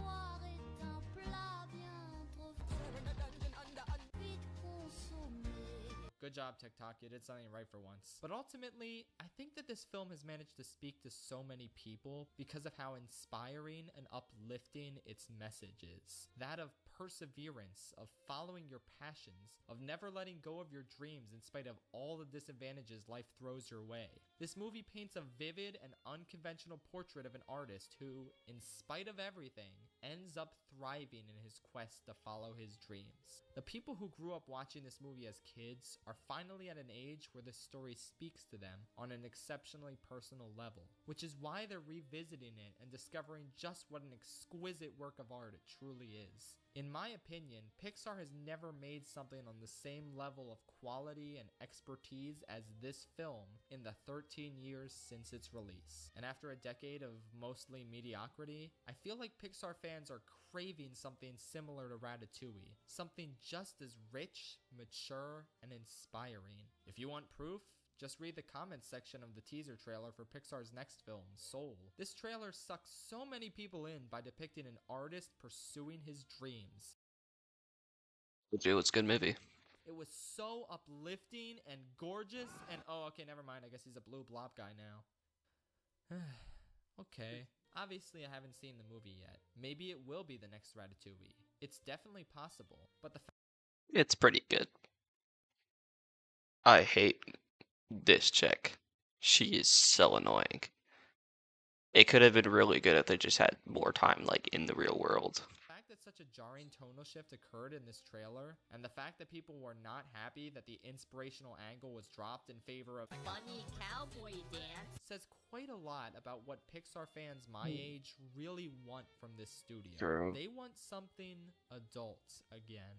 Good job, TikTok. You did something right for once. But ultimately, I think that this film has managed to speak to so many people because of how inspiring and uplifting its message is. That of perseverance, of following your passions, of never letting go of your dreams in spite of all the disadvantages life throws your way. This movie paints a vivid and unconventional portrait of an artist who, in spite of everything, ends up thriving in his quest to follow his dreams. The people who grew up watching this movie as kids are finally at an age where this story speaks to them on an exceptionally personal level, which is why they're revisiting it and discovering just what an exquisite work of art it truly is. In my opinion, Pixar has never made something on the same level of quality and expertise as this film in the 13 years since its release. And after a decade of mostly mediocrity, I feel like Pixar fans are craving something similar to Ratatouille, something just as rich, mature, and inspiring. If you want proof, just read the comments section of the teaser trailer for Pixar's next film, Soul. This trailer sucks so many people in by depicting an artist pursuing his dreams. It's a good movie. It was so uplifting and gorgeous and oh, okay, never mind. I guess he's a blue blob guy now. Okay. Obviously, I haven't seen the movie yet. Maybe it will be the next Ratatouille. It's definitely possible, but It's pretty good. I hate this chick. She is so annoying. It could have been really good if they just had more time, like, in the real world. The fact that such a jarring tonal shift occurred in this trailer, and the fact that people were not happy that the inspirational angle was dropped in favor of Funny cowboy dance says quite a lot about what Pixar fans my age really want from this studio. True. They want something adult again.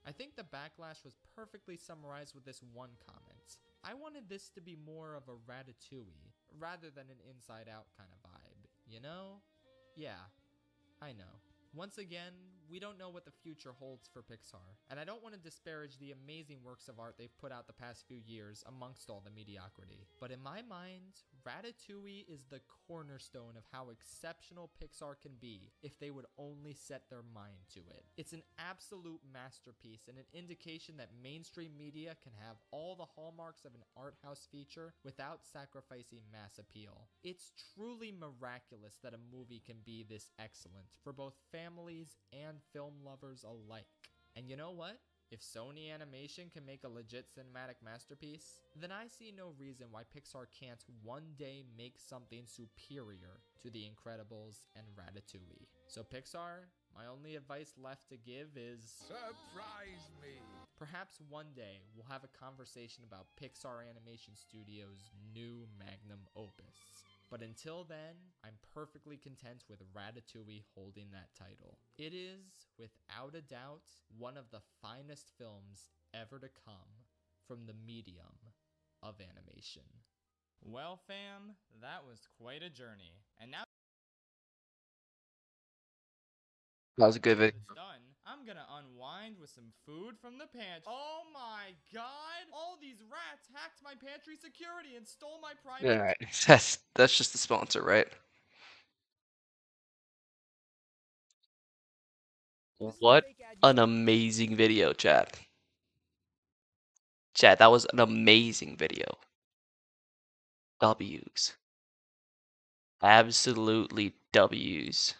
I think the backlash was perfectly summarized with this one comment. I wanted this to be more of a Ratatouille, rather than an Inside Out kind of vibe, you know? Yeah, I know. Once again, we don't know what the future holds for Pixar, and I don't want to disparage the amazing works of art they've put out the past few years amongst all the mediocrity. But in my mind, Ratatouille is the cornerstone of how exceptional Pixar can be if they would only set their mind to it. It's an absolute masterpiece and an indication that mainstream media can have all the hallmarks of an art house feature without sacrificing mass appeal. It's truly miraculous that a movie can be this excellent for both families and film lovers alike. And you know what? If Sony Animation can make a legit cinematic masterpiece, then I see no reason why Pixar can't one day make something superior to The Incredibles and Ratatouille. So Pixar, my only advice left to give is surprise me. Perhaps one day we'll have a conversation about Pixar Animation Studios' new magnum opus. But until then, I'm perfectly content with Ratatouille holding that title. It is, without a doubt, one of the finest films ever to come from the medium of animation. Well, fam, that was quite a journey. And now That was a good video. it's done, I'm gonna unwind with some food from the pantry. Oh my god! All these rats hacked my pantry security and stole my private... Alright, that's just the sponsor, right? What an amazing video, chat. Chat, that was an amazing video. W's. Absolutely W's.